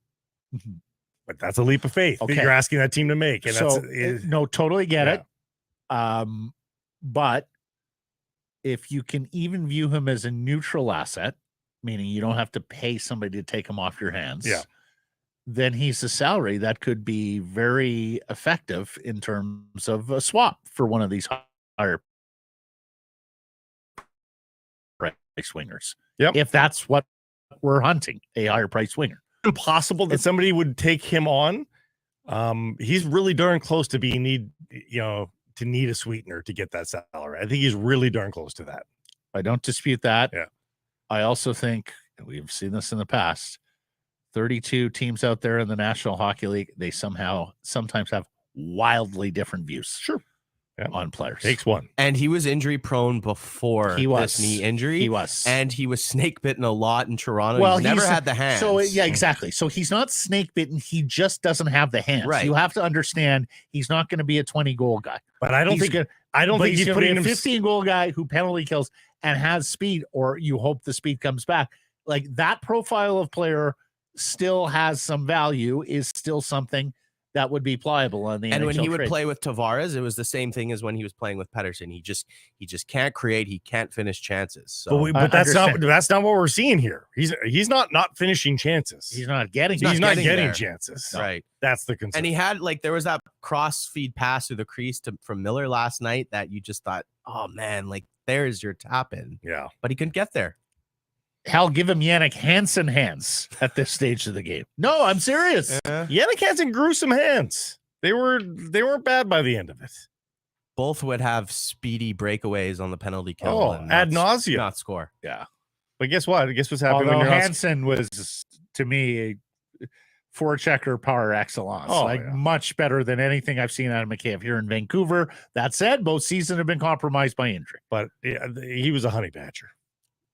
But that's a leap of faith that you're asking that team to make. And so, no, totally get it. But if you can even view him as a neutral asset, meaning you don't have to pay somebody to take him off your hands, then he's a salary that could be very effective in terms of a swap for one of these higher price wingers. Yep. If that's what we're hunting, a higher price winger. Impossible that somebody would take him on. He's really darn close to being need a sweetener to get that salary. I think he's really darn close to that. I don't dispute that. Yeah. I also think, and we've seen this in the past, 32 teams out there in the National Hockey League, they sometimes have wildly different views. Sure. On players. Takes one. And he was injury prone before this knee injury. He was. And he was snake bitten a lot in Toronto. Well, he's never had the hands. So yeah, exactly. So he's not snake bitten. He just doesn't have the hands. Right. You have to understand he's not going to be a 20 goal guy. But I don't think he's putting a 15 goal guy who penalty kills and has speed, or you hope the speed comes back. Like that profile of player still has some value, is still something that would be pliable on the and NHL when he would trade. play with Tavares, it was the same thing as when he was playing with Pettersson. He just can't create. He can't finish chances. So but that's not what we're seeing here. He's not finishing chances. He's not getting. He's not getting chances. Right. That's the concern. And he had there was that cross feed pass through the crease from Miller last night that you just thought, oh man, there's your tap in. Yeah. But he couldn't get there. Hell, give him Yannick Hansen hands at this stage of the game. No, I'm serious. Yannick Hansen gruesome hands. They weren't bad by the end of it. Both would have speedy breakaways on the penalty kill. Ad nauseum. Not score. Yeah. But guess what? I guess what's happening Although when you're Hansen was, to me, a forechecker par excellence. Much better than anything I've seen out of Mikheyev here in Vancouver. That said, both seasons have been compromised by injury. But he was a honey badger.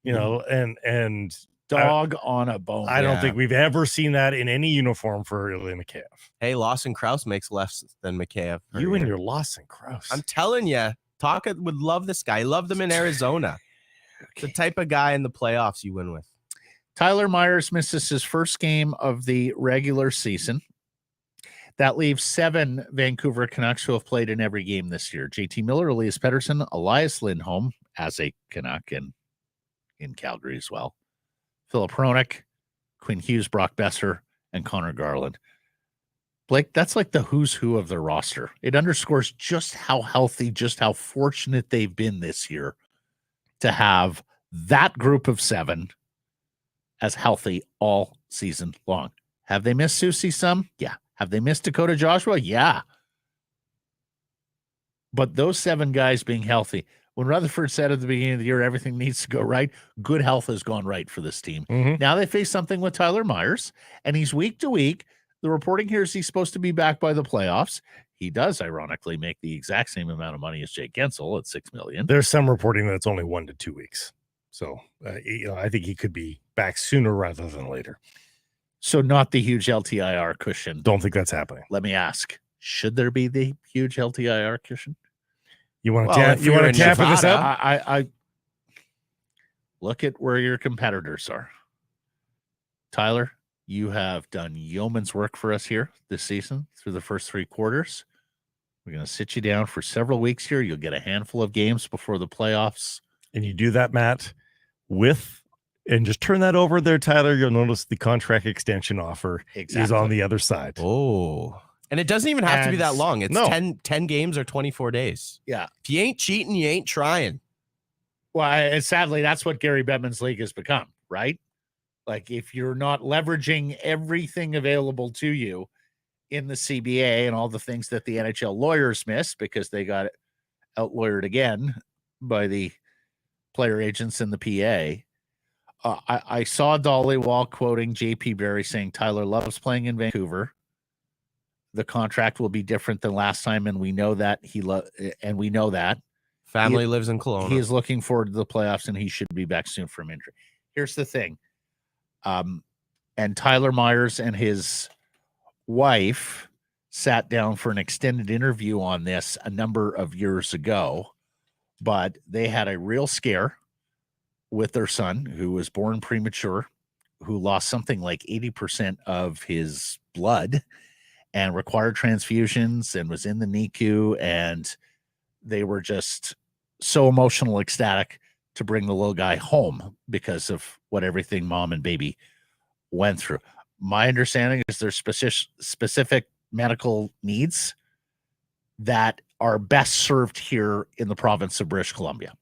And dog on a bone. I don't think we've ever seen that in any uniform for Ilya Mikheyev. Hey, Lawson Krause makes less than Mikheyev. You and your Lawson Krause. I'm telling you, Taka would love this guy. I loved him in Arizona. The type of guy in the playoffs you win with. Tyler Myers misses his first game of the regular season. That leaves 7 Vancouver Canucks who have played in every game this year. JT Miller, Elias Pettersson, Elias Lindholm as a Canuck and in Calgary as well. Philip Hronek, Quinn Hughes, Brock Besser, and Connor Garland. Blake, that's like the who's who of the roster. It underscores just how healthy, just how fortunate they've been this year to have that group of 7 as healthy all season long. Have they missed Susie some? Yeah. Have they missed Dakota Joshua? Yeah. But those 7 guys being healthy, when Rutherford said at the beginning of the year, everything needs to go right, good health has gone right for this team. Mm-hmm. Now they face something with Tyler Myers, and he's week to week. The reporting here is he's supposed to be back by the playoffs. He does, ironically, make the exact same amount of money as Jake Guentzel at $6 million. There's some reporting that it's only 1 to 2 weeks. So I think he could be back sooner rather than later. So not the huge LTIR cushion. Don't think that's happening. Let me ask, should there be the huge LTIR cushion? You want to tap this up? I look at where your competitors are. Tyler, you have done yeoman's work for us here this season through the first 3 quarters. We're going to sit you down for several weeks here. You'll get a handful of games before the playoffs. And you do that, Matt, and just turn that over there, Tyler. You'll notice the contract extension offer is on the other side. Oh. And it doesn't even have to be that long. It's 10 games or 24 days. Yeah. If you ain't cheating, you ain't trying. Well, and sadly, that's what Gary Bettman's league has become, right? Like, if you're not leveraging everything available to you in the CBA and all the things that the NHL lawyers missed because they got out-lawyered again by the player agents in the PA. I saw Dhaliwal quoting JP Barry saying Tyler loves playing in Vancouver. The contract will be different than last time, and we know that we know that. Family lives in Kelowna. He is looking forward to the playoffs, and he should be back soon from injury. Here's the thing. And Tyler Myers and his wife sat down for an extended interview on this a number of years ago, but they had a real scare with their son, who was born premature, who lost something like 80% of his blood and required transfusions and was in the NICU. And they were just so emotional, ecstatic to bring the little guy home because of what everything mom and baby went through. My understanding is there's specific medical needs that are best served here in the province of British Columbia.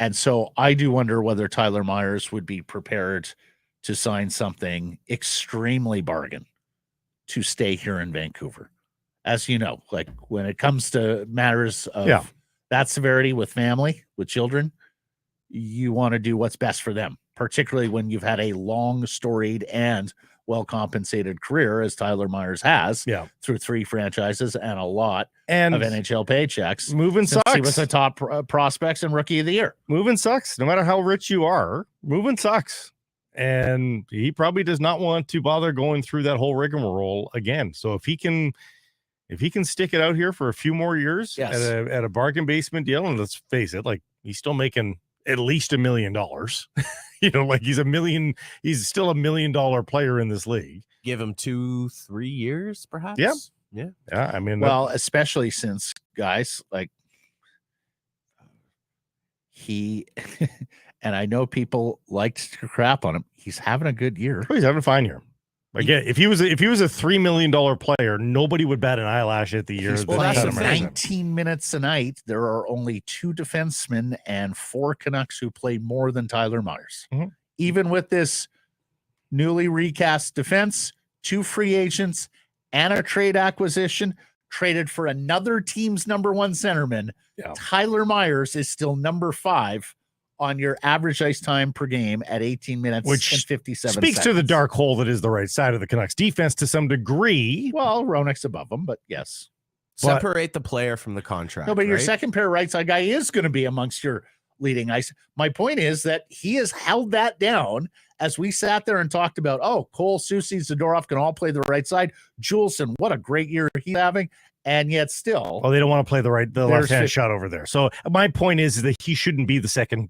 And so I do wonder whether Tyler Myers would be prepared to sign something extremely bargain to stay here in Vancouver. As you know, like when it comes to matters of that severity with family, with children, you want to do what's best for them, particularly when you've had a long, storied and well-compensated career, as Tyler Myers has, through 3 franchises and a lot of NHL paychecks. Moving sucks. He was the top prospects and rookie of the year. Moving sucks. No matter how rich you are, moving sucks. And he probably does not want to bother going through that whole rigmarole again. So if he can stick it out here for a few more years at a bargain basement deal, and let's face it, like he's still making at least $1 million. Like he's still $1 million player in this league. Give him 2-3 years, perhaps. Yeah. I mean, well, especially since guys like he, and I know people liked to crap on him. He's having a good year. He's having a fine year. Again, if he was a $3 million player, nobody would bat an eyelash at the year. He's playing 19 minutes a night. There are only 2 defensemen and 4 Canucks who play more than Tyler Myers. Mm-hmm. Even with this newly recast defense, 2 free agents and a trade acquisition traded for another team's number 1 centerman, Tyler Myers is still number 5 on your average ice time per game at 18 minutes and 57 speaks seconds. To the dark hole that is the right side of the Canucks defense to some degree. Well, Hronek's above them, but yes. Separate the player from the contract. No, but your second pair right side guy is going to be amongst your leading ice. My point is that he has held that down as we sat there and talked about, Cole, Soucy, Zadorov can all play the right side. Juleson, what a great year he's having. And yet still. They don't want to play the left-hand shot over there. So my point is that he shouldn't be the second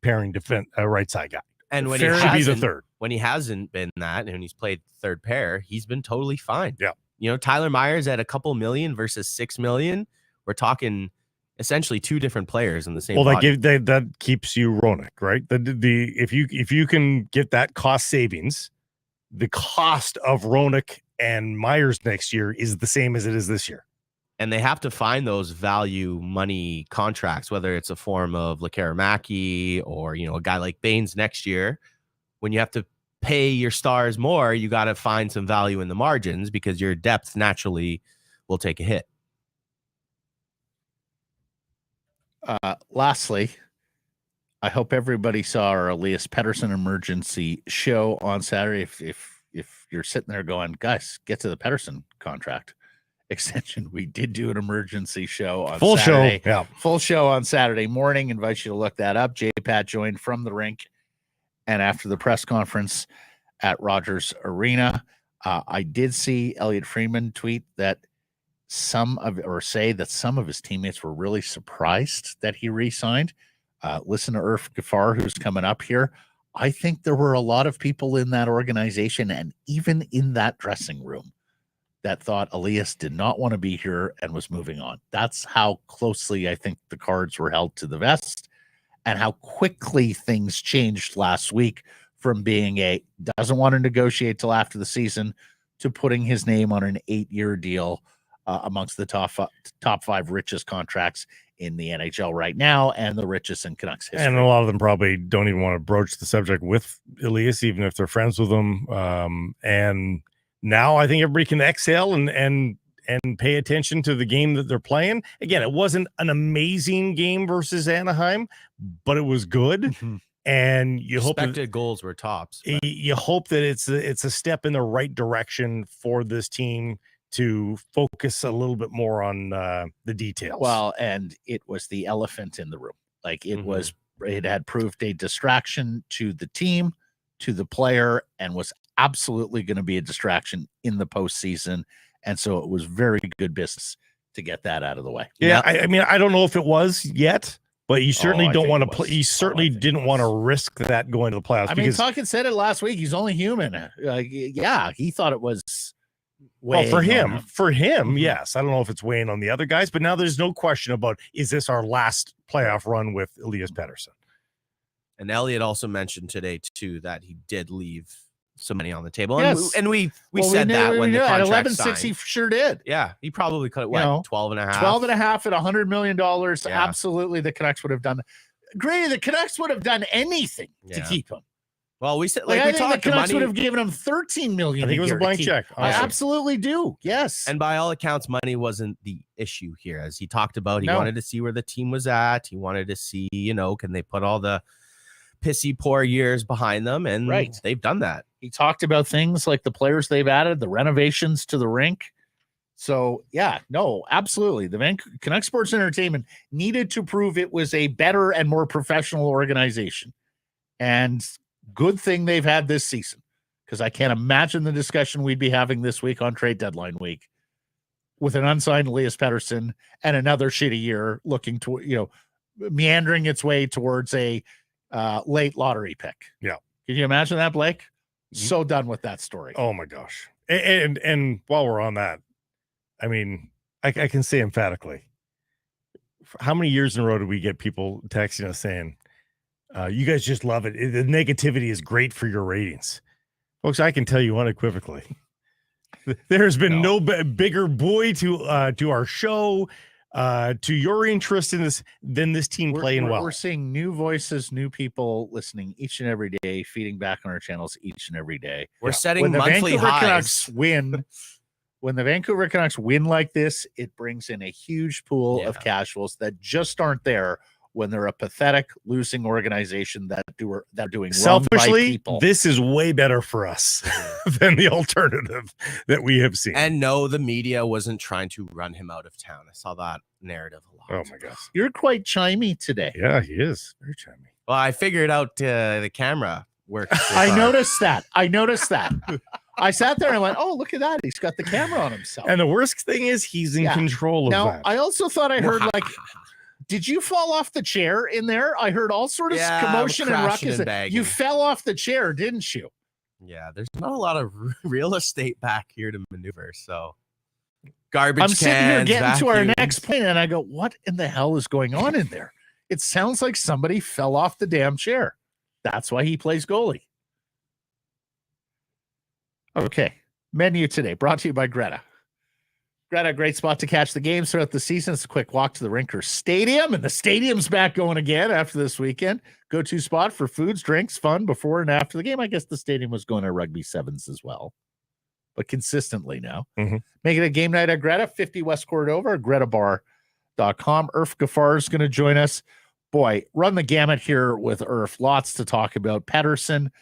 pairing right side guy. And when he should be the third. When he hasn't been that, and he's played third pair, he's been totally fine. Yeah. Tyler Myers at a couple million versus $6 million. We're talking essentially 2 different players in the same. Well, that keeps you Hronek, right? If you can get that cost savings, the cost of Hronek and Myers next year is the same as it is this year. And they have to find those value money contracts, whether it's a form of Lekaramaki or, a guy like Baines next year. When you have to pay your stars more, you got to find some value in the margins because your depth naturally will take a hit. Lastly, I hope everybody saw our Elias Pettersson emergency show on Saturday. If you're sitting there going, guys, get to the Pettersson contract extension. We did do an emergency show on Saturday. Full show on Saturday morning. Invite you to look that up. Pat joined from the rink and after the press conference at Rogers Arena. I did see Elliot Freeman tweet that some of his teammates were really surprised that he re-signed. Listen to Irfaan Gaffar, who's coming up here. I think there were a lot of people in that organization and even in that dressing room that thought Elias did not want to be here and was moving on. That's how closely I think the cards were held to the vest and how quickly things changed last week from being doesn't want to negotiate till after the season to putting his name on an 8-year deal amongst the top 5 richest contracts in the NHL right now, and the richest in Canucks history. And a lot of them probably don't even want to broach the subject with Elias, even if they're friends with him. And now I think everybody can exhale and pay attention to the game that they're playing. Again, it wasn't an amazing game versus Anaheim, but it was good. Mm-hmm. And you hope expected goals were tops. But you hope that it's a step in the right direction for this team to focus a little bit more on the details. Well, and it was the elephant in the room. Like it had proved a distraction to the team, to the player, and was absolutely going to be a distraction in the postseason. And so it was very good business to get that out of the way. Yeah, I mean, I don't know if it was yet, but you certainly don't want to play. You certainly didn't want to risk that going to the playoffs. I mean, Tuckett said it last week. He's only human. Yeah, he thought it was. Well, for him, yes. I don't know if it's weighing on the other guys, but now there's no question about, is this our last playoff run with Elias Pettersson? And Elliot also mentioned today too that he did leave some money on the table. Yes. And we said that when the contract at 11.6 he sure did. Yeah, he probably could have 12 and a half. 12 and a half at $100 million. Yeah. Absolutely, the Canucks would have done. Granted, the Canucks would have done anything to keep him. Well, we said I think the Canucks would have given him $13 million. I think it was a blank check. I absolutely do. Yes. And by all accounts, money wasn't the issue here. As he talked about, he wanted to see where the team was at. He wanted to see, can they put all the pissy poor years behind them? And they've done that. He talked about things like the players they've added, the renovations to the rink. So, absolutely. The Canucks Sports Entertainment needed to prove it was a better and more professional organization. And good thing they've had this season, because I can't imagine the discussion we'd be having this week on trade deadline week with an unsigned Elias Pettersson and another shitty year looking to, meandering its way towards a late lottery pick. Yeah. Can you imagine that, Blake? So done with that story. Oh my gosh. And while we're on that, I mean, I can say emphatically, how many years in a row did we get people texting us saying, you guys just love it. The negativity is great for your ratings. Folks, I can tell you unequivocally, there has been no bigger buoy to our show, to your interest in this than this team playing well. We're seeing new voices, new people listening each and every day, feeding back on our channels each and every day. We're setting monthly highs. When the Vancouver Canucks win like this, it brings in a huge pool of cash flows that just aren't there when they're a pathetic losing organization that are doing selfishly wrong by people. This is way better for us than the alternative that we have seen. And no, the media wasn't trying to run him out of town. I saw that narrative a lot. Oh my gosh, you're quite chimey today. Yeah, he is very chimey. Well, I figured out the camera works. I noticed that. I sat there and went, "Oh, look at that! He's got the camera on himself." And the worst thing is, he's in control of that. I also thought I heard like. Did you fall off the chair in there? I heard all sort of commotion and ruckus. You fell off the chair, didn't you? Yeah, there's not a lot of real estate back here to maneuver. So garbage cans. I'm sitting here getting to our next point, and I go, what in the hell is going on in there? It sounds like somebody fell off the damn chair. That's why he plays goalie. Okay. Menu today brought to you by Greta. Greta, great spot to catch the games throughout the season. It's a quick walk to the Rinker Stadium, and the stadium's back going again after this weekend. Go-to spot for foods, drinks, fun before and after the game. I guess the stadium was going to rugby sevens as well, but consistently now. Make it a game night at Greta, 50 West Cordova, gretabar.com. Irfaan Gaffar is going to join us. Boy, run the gamut here with Irf. Lots to talk about. Pettersson,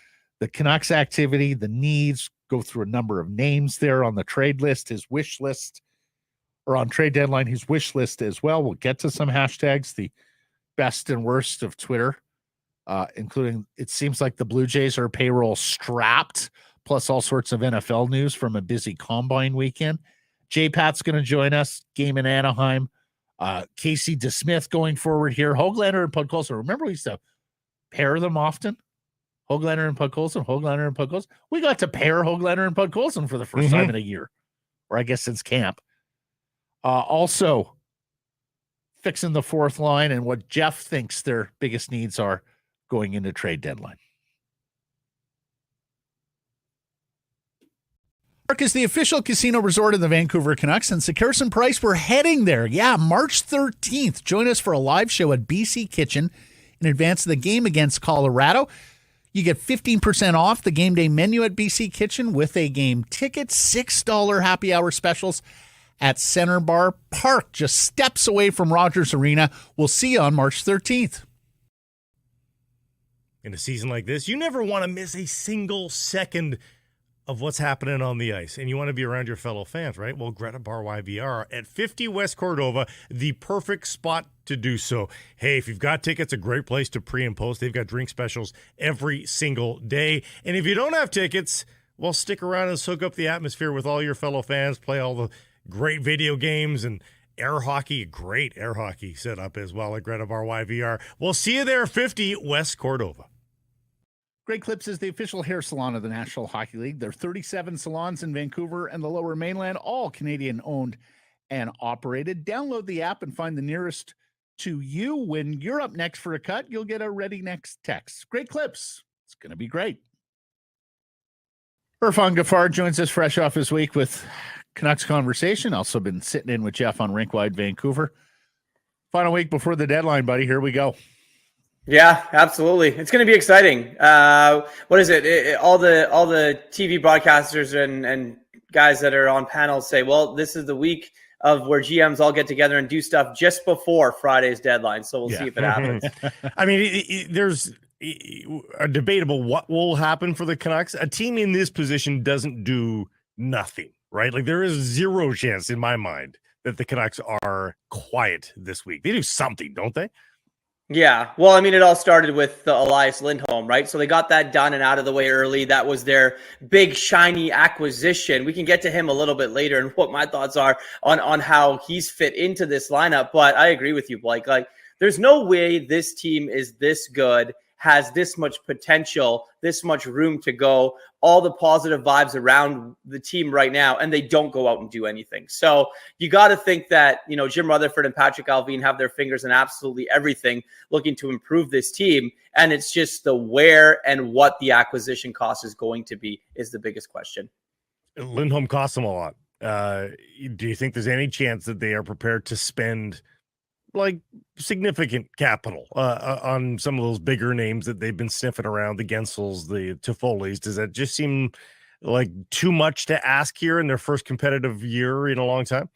the Canucks activity, the needs, go through a number of names there on the trade list, his wish list. Or on trade deadline, his wish list as well. We'll get to some hashtags, the best and worst of Twitter, including it seems like the Blue Jays are payroll strapped, plus all sorts of NFL news from a busy combine weekend. J-Pat's going to join us, game in Anaheim. Casey DeSmith going forward here. Hoglander and Podkolzin. Remember we used to pair them often? Hoglander and Podkolzin. We got to pair Hoglander and Podkolzin for the first time in a year, or I guess since camp. Also fixing the fourth line and what Jeff thinks their biggest needs are going into trade deadline. Park is the official casino resort of the Vancouver Canucks, and Sekeres Price, we're heading there. Yeah, March 13th. Join us for a live show at BC Kitchen in advance of the game against Colorado. You get 15% off the game day menu at BC Kitchen with a game ticket, $6 happy hour specials at Center Bar Park, just steps away from Rogers Arena. We'll see you on March 13th. In a season like this, you never want to miss a single second of what's happening on the ice, and you want to be around your fellow fans, right? Well, Greta Bar YVR at 50 West Cordova, the perfect spot to do so. Hey, if you've got tickets, a great place to pre and post. They've got drink specials every single day. And if you don't have tickets, well, stick around and soak up the atmosphere with all your fellow fans, play all the great video games and air hockey, great air hockey set up as well at Greta Bar YVR. We'll see you there, 50 West Cordova. Great Clips is the official hair salon of the National Hockey League. There are 37 salons in Vancouver and the Lower Mainland, all Canadian-owned and operated. Download the app and find the nearest to you. When you're up next for a cut, you'll get a ready next text. Great Clips. It's going to be great. Irfaan Gaffar joins us fresh off his week with Canucks Conversation. Also been sitting in with Jeff on Rinkwide Vancouver. Final week before the deadline, buddy. Here we go. Yeah, absolutely. It's going to be exciting. What is it? All the TV broadcasters and guys that are on panels say, well, this is the week of where GMs all get together and do stuff just before Friday's deadline. So we'll see if it happens. I mean, there's a debatable what will happen for the Canucks. A team in this position doesn't do nothing, right? Like there is zero chance in my mind that the Canucks are quiet this week. They do something, don't they? Yeah. Well, I mean, it all started with the Elias Lindholm, right? So they got that done and out of the way early. That was their big, shiny acquisition. We can get to him a little bit later and what my thoughts are on how he's fit into this lineup. But I agree with you, Blake. Like, there's no way this team is this good, has this much potential, this much room to go, all the positive vibes around the team right now, and they don't go out and do anything. So you got to think that, you know, Jim Rutherford and Patrick Alvin have their fingers in absolutely everything looking to improve this team. And it's just the where and what the acquisition cost is going to be is the biggest question. Lindholm costs them a lot. Do you think there's any chance that they are prepared to spend like significant capital on some of those bigger names that they've been sniffing around, the Guentzels, the Toffoli's? Does that just seem like too much to ask here in their first competitive year in a long time?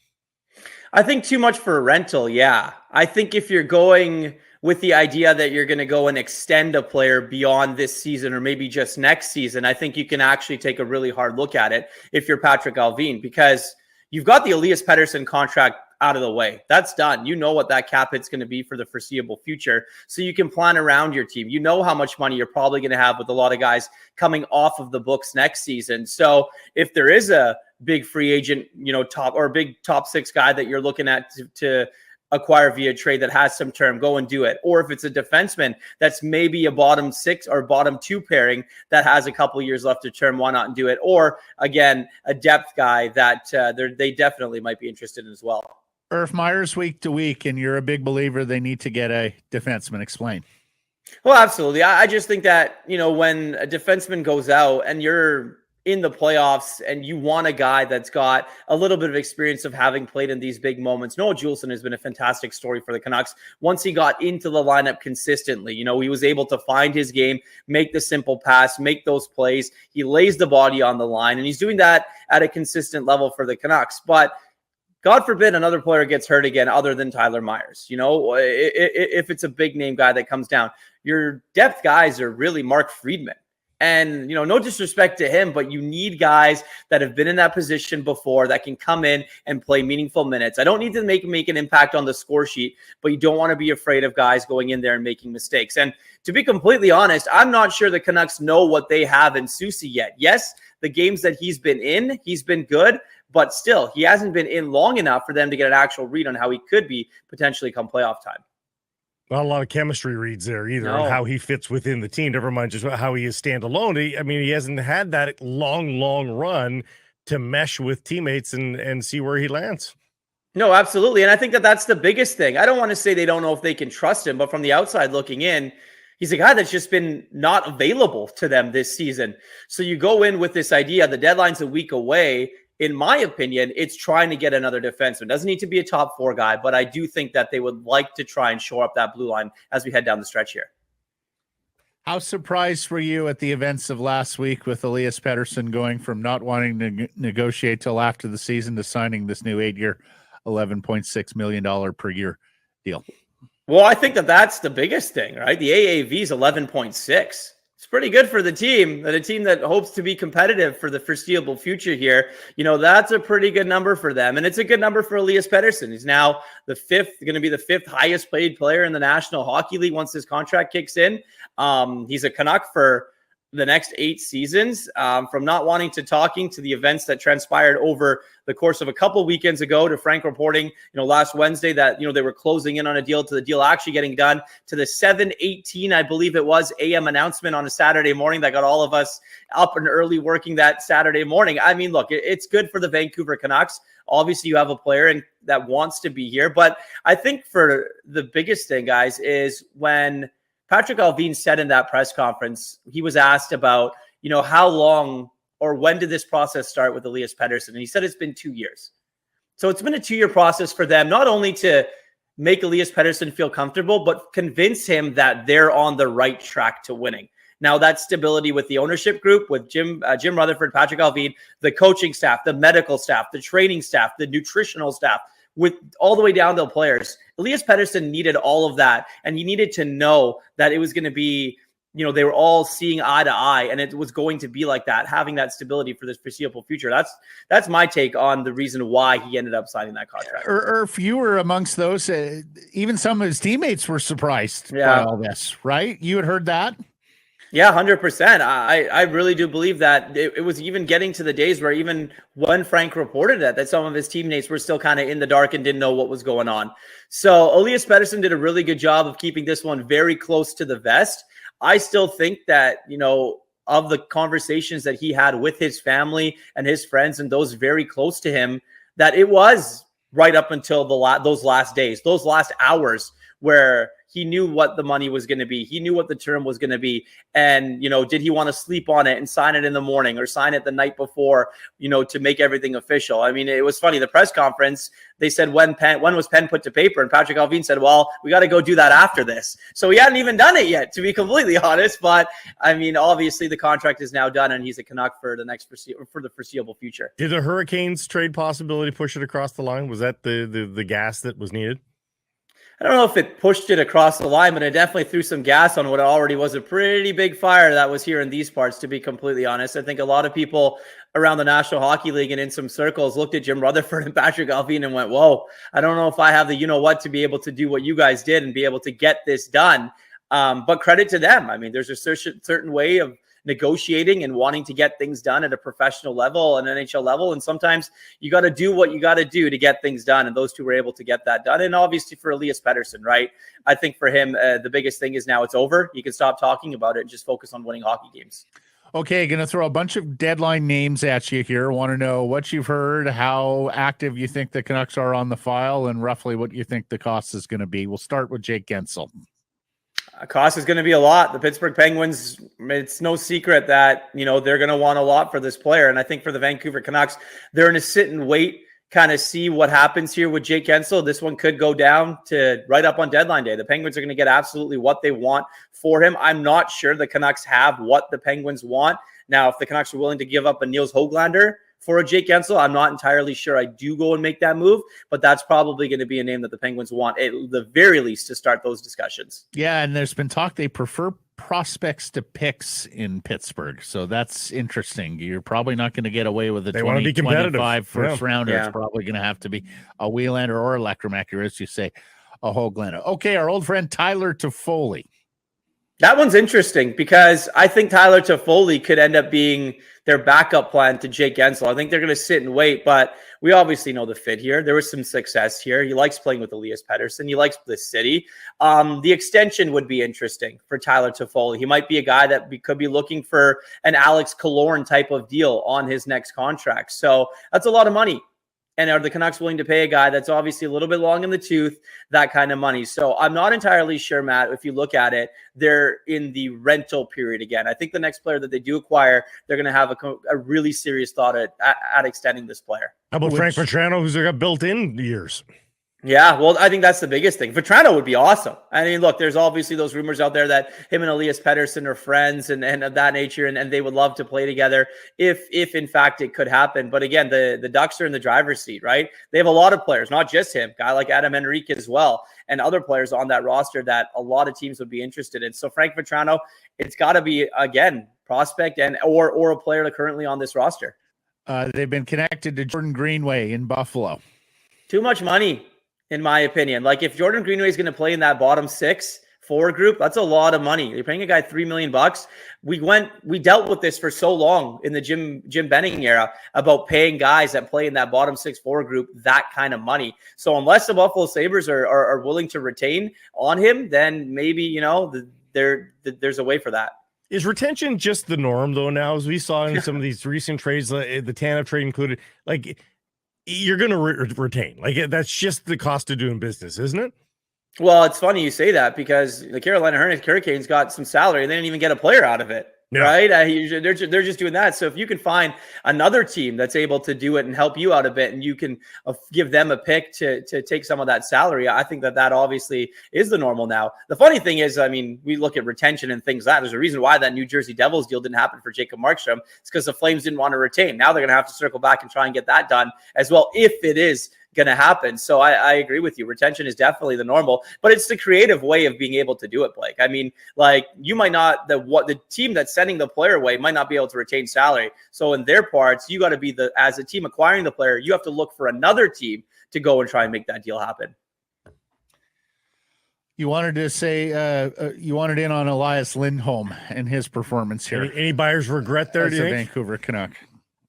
I think too much for a rental. Yeah. I think if you're going with the idea that you're going to go and extend a player beyond this season or maybe just next season, I think you can actually take a really hard look at it if you're Patrick Alvin, because you've got the Elias Pettersson contract out of the way. That's done. You know what that cap hit's going to be for the foreseeable future. So you can plan around your team. You know how much money you're probably going to have with a lot of guys coming off of the books next season. So if there is a big free agent, you know, top or a big top six guy that you're looking at to acquire via trade that has some term, go and do it. Or if it's a defenseman that's maybe a bottom six or bottom two pairing that has a couple years left to term, why not do it? Or again, a depth guy that they definitely might be interested in as well. Irf, Myers week to week, and you're a big believer they need to get a defenseman. Explain. Well, absolutely. I just think that, you know, when a defenseman goes out and you're in the playoffs and you want a guy that's got a little bit of experience of having played in these big moments. Noah Juulsen has been a fantastic story for the Canucks. Once he got into the lineup consistently, you know, he was able to find his game, make the simple pass, make those plays. He lays the body on the line, and he's doing that at a consistent level for the Canucks. But God forbid another player gets hurt again other than Tyler Myers. You know, if it's a big name guy that comes down, your depth guys are really Mark Friedman. And, you know, no disrespect to him, but you need guys that have been in that position before that can come in and play meaningful minutes. I don't need to make an impact on the score sheet, but you don't want to be afraid of guys going in there and making mistakes. And to be completely honest, I'm not sure the Canucks know what they have in Soucy yet. Yes, the games that he's been good, but still, he hasn't been in long enough for them to get an actual read on how he could be potentially come playoff time. Not a lot of chemistry reads there either, No. on how he fits within the team. Never mind just how he is standalone. I mean, he hasn't had that long run to mesh with teammates and see where he lands. No, absolutely. And I think that that's the biggest thing. I don't want to say they don't know if they can trust him, but from the outside looking in, He's a guy that's just been not available to them this season. So you go in with this idea, the deadline's a week away. In my opinion, it's trying to get another defenseman. Doesn't need to be a top 4 guy, but I do think that they would like to try and shore up that blue line as we head down the stretch here. How surprised were you at the events of last week with Elias Pettersson going from not wanting to negotiate till after the season to signing this new 8-year, $11.6 million per year deal? Well, I think that that's the biggest thing, right? The AAV is 11.6. It's pretty good for the team, a team that hopes to be competitive for the foreseeable future here. You know, that's a pretty good number for them. And it's a good number for Elias Pettersson. He's now going to be the 5th highest paid player in the National Hockey League once his contract kicks in. He's a Canuck for the next 8 seasons, from not wanting to talking to the events that transpired over the course of a couple weekends ago to Frank reporting, last Wednesday that, they were closing in on a deal to the deal actually getting done, to the 7:18, I believe it was, a.m. announcement on a Saturday morning that got all of us up and early working that Saturday morning. I mean, look, it's good for the Vancouver Canucks. Obviously, you have a player that wants to be here. But I think for the biggest thing, guys, is when Patrik Allvin said in that press conference, he was asked about, how long or when did this process start with Elias Pettersson? And he said it's been 2 years. So it's been a 2-year process for them, not only to make Elias Pettersson feel comfortable, but convince him that they're on the right track to winning. Now, that stability with the ownership group, with Jim Rutherford, Patrik Allvin, the coaching staff, the medical staff, the training staff, the nutritional staff, with all the way down to the players. Elias Pettersson needed all of that, and he needed to know that it was going to be, they were all seeing eye to eye, and it was going to be like that, having that stability for this foreseeable future. That's my take on the reason why he ended up signing that contract. Or if you were amongst those, even some of his teammates were surprised by all this, right? You had heard that? Yeah, 100%. I really do believe that it was even getting to the days where even when Frank reported that some of his teammates were still kind of in the dark and didn't know what was going on. So Elias Pettersson did a really good job of keeping this one very close to the vest. I still think that, of the conversations that he had with his family and his friends and those very close to him, that it was right up until those last days, those last hours where he knew what the money was going to be. He knew what the term was going to be. And, did he want to sleep on it and sign it in the morning or sign it the night before, to make everything official? I mean, it was funny. The press conference, they said, when was pen put to paper? And Patrik Allvin said, well, we got to go do that after this. So he hadn't even done it yet, to be completely honest. But I mean, obviously the contract is now done and he's a Canuck for the foreseeable future. Did the Hurricanes trade possibility push it across the line? Was that the gas that was needed? I don't know if it pushed it across the line, but it definitely threw some gas on what already was a pretty big fire that was here in these parts, to be completely honest. I think a lot of people around the National Hockey League and in some circles looked at Jim Rutherford and Patrik Allvin and went, whoa, I don't know if I have the you-know-what to be able to do what you guys did and be able to get this done. But credit to them. I mean, there's a certain way of negotiating and wanting to get things done at a professional level, an NHL level. And sometimes you got to do what you got to do to get things done. And those two were able to get that done. And obviously for Elias Pettersson, right? I think for him, the biggest thing is now it's over. You can stop talking about it and just focus on winning hockey games. Okay, going to throw a bunch of deadline names at you here. Want to know what you've heard, how active you think the Canucks are on the file, and roughly what you think the cost is going to be. We'll start with Jake Guentzel. Cost is going to be a lot. The Pittsburgh Penguins, it's no secret that, they're going to want a lot for this player. And I think for the Vancouver Canucks, they're going to sit and wait, kind of see what happens here with Jake Guentzel. This one could go down to right up on deadline day. The Penguins are going to get absolutely what they want for him. I'm not sure the Canucks have what the Penguins want. Now, if the Canucks are willing to give up a Nils Hoglander for a Jake Guentzel, I'm not entirely sure I do go and make that move, but that's probably going to be a name that the Penguins want at the very least to start those discussions. Yeah, and there's been talk they prefer prospects to picks in Pittsburgh, so that's interesting. You're probably not going to get away with a 2025 first rounder. Yeah. It's probably going to have to be a Wielander or a Leckermacher, as you say, a Hoglander. Okay, our old friend Tyler Toffoli. That one's interesting because I think Tyler Toffoli could end up being their backup plan to Jake Guentzel. I think they're going to sit and wait, but we obviously know the fit here. There was some success here. He likes playing with Elias Pettersson. He likes the city. The extension would be interesting for Tyler Toffoli. He might be a guy that could be looking for an Alex Killorn type of deal on his next contract. So that's a lot of money And are the Canucks willing to pay a guy that's obviously a little bit long in the tooth, that kind of money? So I'm not entirely sure, Matt, if you look at it, they're in the rental period again. I think the next player that they do acquire, they're going to have a really serious thought at extending this player. How about Frank Vatrano, who's got built-in years? Yeah, well, I think that's the biggest thing. Vatrano would be awesome. I mean, look, there's obviously those rumors out there that him and Elias Pettersson are friends and of that nature, and they would love to play together if in fact it could happen. But again, the Ducks are in the driver's seat, right? They have a lot of players, not just him, guy like Adam Henrique as well, and other players on that roster that a lot of teams would be interested in. So Frank Vatrano, it's got to be, again, prospect and or a player currently on this roster. They've been connected to Jordan Greenway in Buffalo. Too much money, in my opinion. Like, if Jordan Greenway is going to play in that bottom 6 forward group, that's a lot of money. You're paying a guy $3 million. We dealt with this for so long in the Jim Benning era about paying guys that play in that bottom 6 forward group that kind of money. So unless the Buffalo Sabres are willing to retain on him, then maybe, there's a way for that. Is retention just the norm, though, now, as we saw in some of these recent trades, the Tanev trade included? Like, you're going to retain. Like, that's just the cost of doing business, isn't it? Well, it's funny you say that, because the Carolina Hurricanes got some salary. They didn't even get a player out of it. Yeah. Right? They're just doing that. So if you can find another team that's able to do it and help you out a bit, and you can give them a pick to take some of that salary, I think that obviously is the normal now. The funny thing is, I mean, we look at retention and things like that. There's a reason why that New Jersey Devils deal didn't happen for Jacob Markstrom. It's because the Flames didn't want to retain. Now they're going to have to circle back and try and get that done as well, if it is going to happen. So I agree with you. Retention is definitely the normal, but it's the creative way of being able to do it, Blake. I mean, like, you might not, the team that's sending the player away might not be able to retain salary. So in their parts, you got to be as a team acquiring the player, you have to look for another team to go and try and make that deal happen. You wanted to say, you wanted in on Elias Lindholm and his performance here. Any buyer's regret there, as a Vancouver Canuck?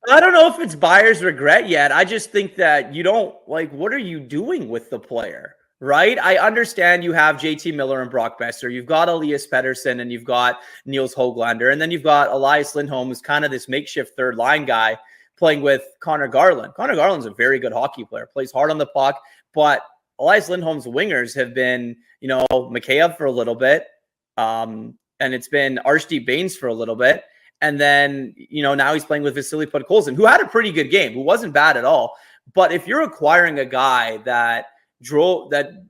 I don't know if it's buyer's regret yet. I just think that you don't, like, what are you doing with the player, right? I understand you have JT Miller and Brock Besser. You've got Elias Pettersson and you've got Nils Hoglander. And then you've got Elias Lindholm, who's kind of this makeshift third line guy playing with Connor Garland. Connor Garland's a very good hockey player, plays hard on the puck. But Elias Lindholm's wingers have been, Mikheyev for a little bit. And it's been Archdeep Bains for a little bit. And then, now he's playing with Vasily Podkolzin, who had a pretty good game, who wasn't bad at all. But if you're acquiring a guy that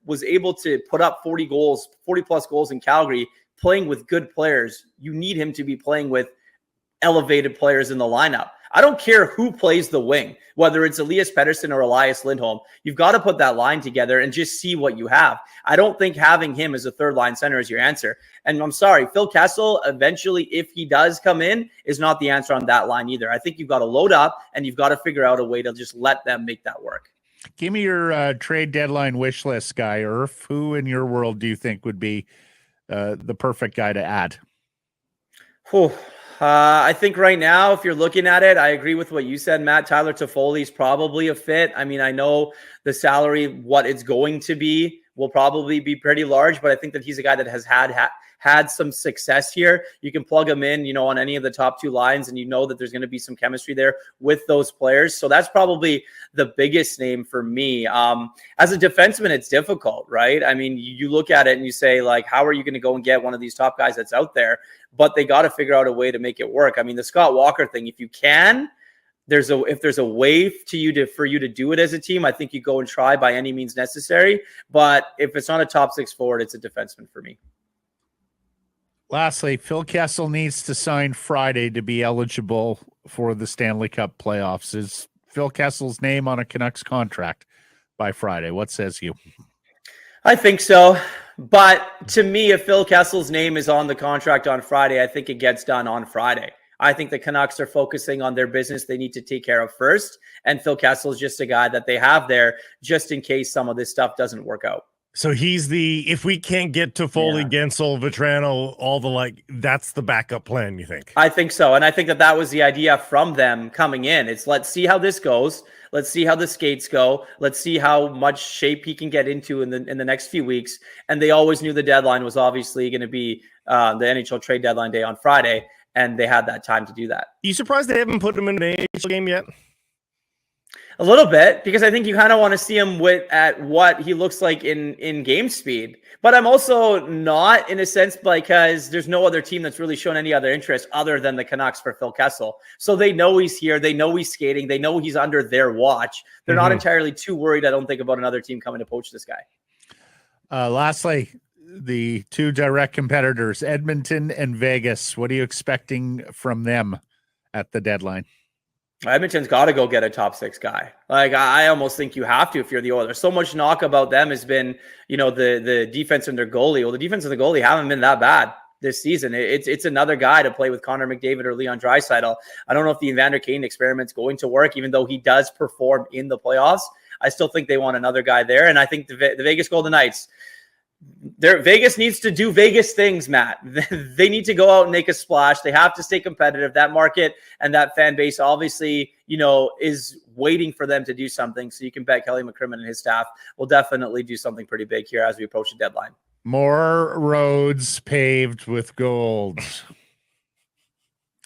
was able to put up 40 plus goals in Calgary, playing with good players, you need him to be playing with elevated players in the lineup. I don't care who plays the wing, whether it's Elias Pettersson or Elias Lindholm. You've got to put that line together and just see what you have. I don't think having him as a third line center is your answer. And I'm sorry, Phil Kessel, eventually, if he does come in, is not the answer on that line either. I think you've got to load up and you've got to figure out a way to just let them make that work. Give me your trade deadline wish list, guy. Irf, who in your world do you think would be the perfect guy to add? I think right now, if you're looking at it, I agree with what you said, Matt. Tyler Toffoli's probably a fit. I mean, I know the salary, what it's going to be, will probably be pretty large, but I think that he's a guy that has had some success here. You can plug him in, on any of the top 2 lines, and that there's going to be some chemistry there with those players. So that's probably the biggest name for me. As a defenseman, it's difficult, right? I mean, you look at it and you say, like, how are you going to go and get one of these top guys that's out there? But they got to figure out a way to make it work. I mean, the Scott Walker thing, if you can, if there's a way for you to do it as a team, I think you go and try by any means necessary. But if it's not a top 6 forward, it's a defenseman for me. Lastly, Phil Kessel needs to sign Friday to be eligible for the Stanley Cup playoffs. Is Phil Kessel's name on a Canucks contract by Friday? What says you? I think so. But to me, if Phil Kessel's name is on the contract on Friday, I think it gets done on Friday. I think the Canucks are focusing on their business they need to take care of first. And Phil Kessel is just a guy that they have there just in case some of this stuff doesn't work out. So he's if we can't get to Foley, Guentzel, Vatrano, that's the backup plan, you think? I think so. And I think that was the idea from them coming in. It's let's see how this goes. Let's see how the skates go. Let's see how much shape he can get into in the next few weeks. And they always knew the deadline was obviously going to be the NHL trade deadline day on Friday. And they had that time to do that. You surprised they haven't put him in an NHL game yet? A little bit, because I think you kind of want to see him at what he looks like in game speed. But I'm also not, in a sense, because there's no other team that's really shown any other interest other than the Canucks for Phil Kessel. So they know he's here. They know he's skating. They know he's under their watch. They're not entirely too worried, I don't think, about another team coming to poach this guy. Lastly, the two direct competitors, Edmonton and Vegas. What are you expecting from them at the deadline? Edmonton's got to go get a top 6 guy. Like, I almost think you have to if you're the Oilers. So much knock about them has been, the defense and their goalie. Well, the defense and the goalie haven't been that bad this season. It's another guy to play with Connor McDavid or Leon Draisaitl. I don't know if the Evander Kane experiment's going to work, even though he does perform in the playoffs. I still think they want another guy there. And I think the Vegas Golden Knights, Vegas needs to do Vegas things, Matt. They need to go out and make a splash. They have to stay competitive. That market and that fan base obviously, is waiting for them to do something. So you can bet Kelly McCrimmon and his staff will definitely do something pretty big here as we approach the deadline. More roads paved with gold.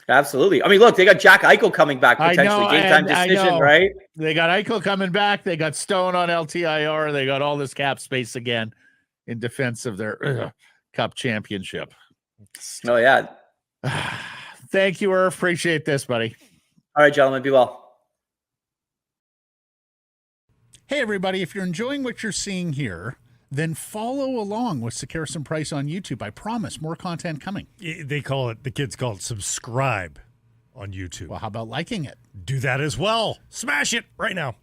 Absolutely. I mean, look, they got Jack Eichel coming back potentially. Game time decision, right? They got Eichel coming back. They got Stone on LTIR. They got all this cap space again in defense of their cup championship. Oh, yeah. Thank you, Irf. Appreciate this, buddy. All right, gentlemen. Be well. Hey, everybody. If you're enjoying what you're seeing here, then follow along with Sekeres Price on YouTube. I promise more content coming. The kids call it subscribe on YouTube. Well, how about liking it? Do that as well. Smash it right now.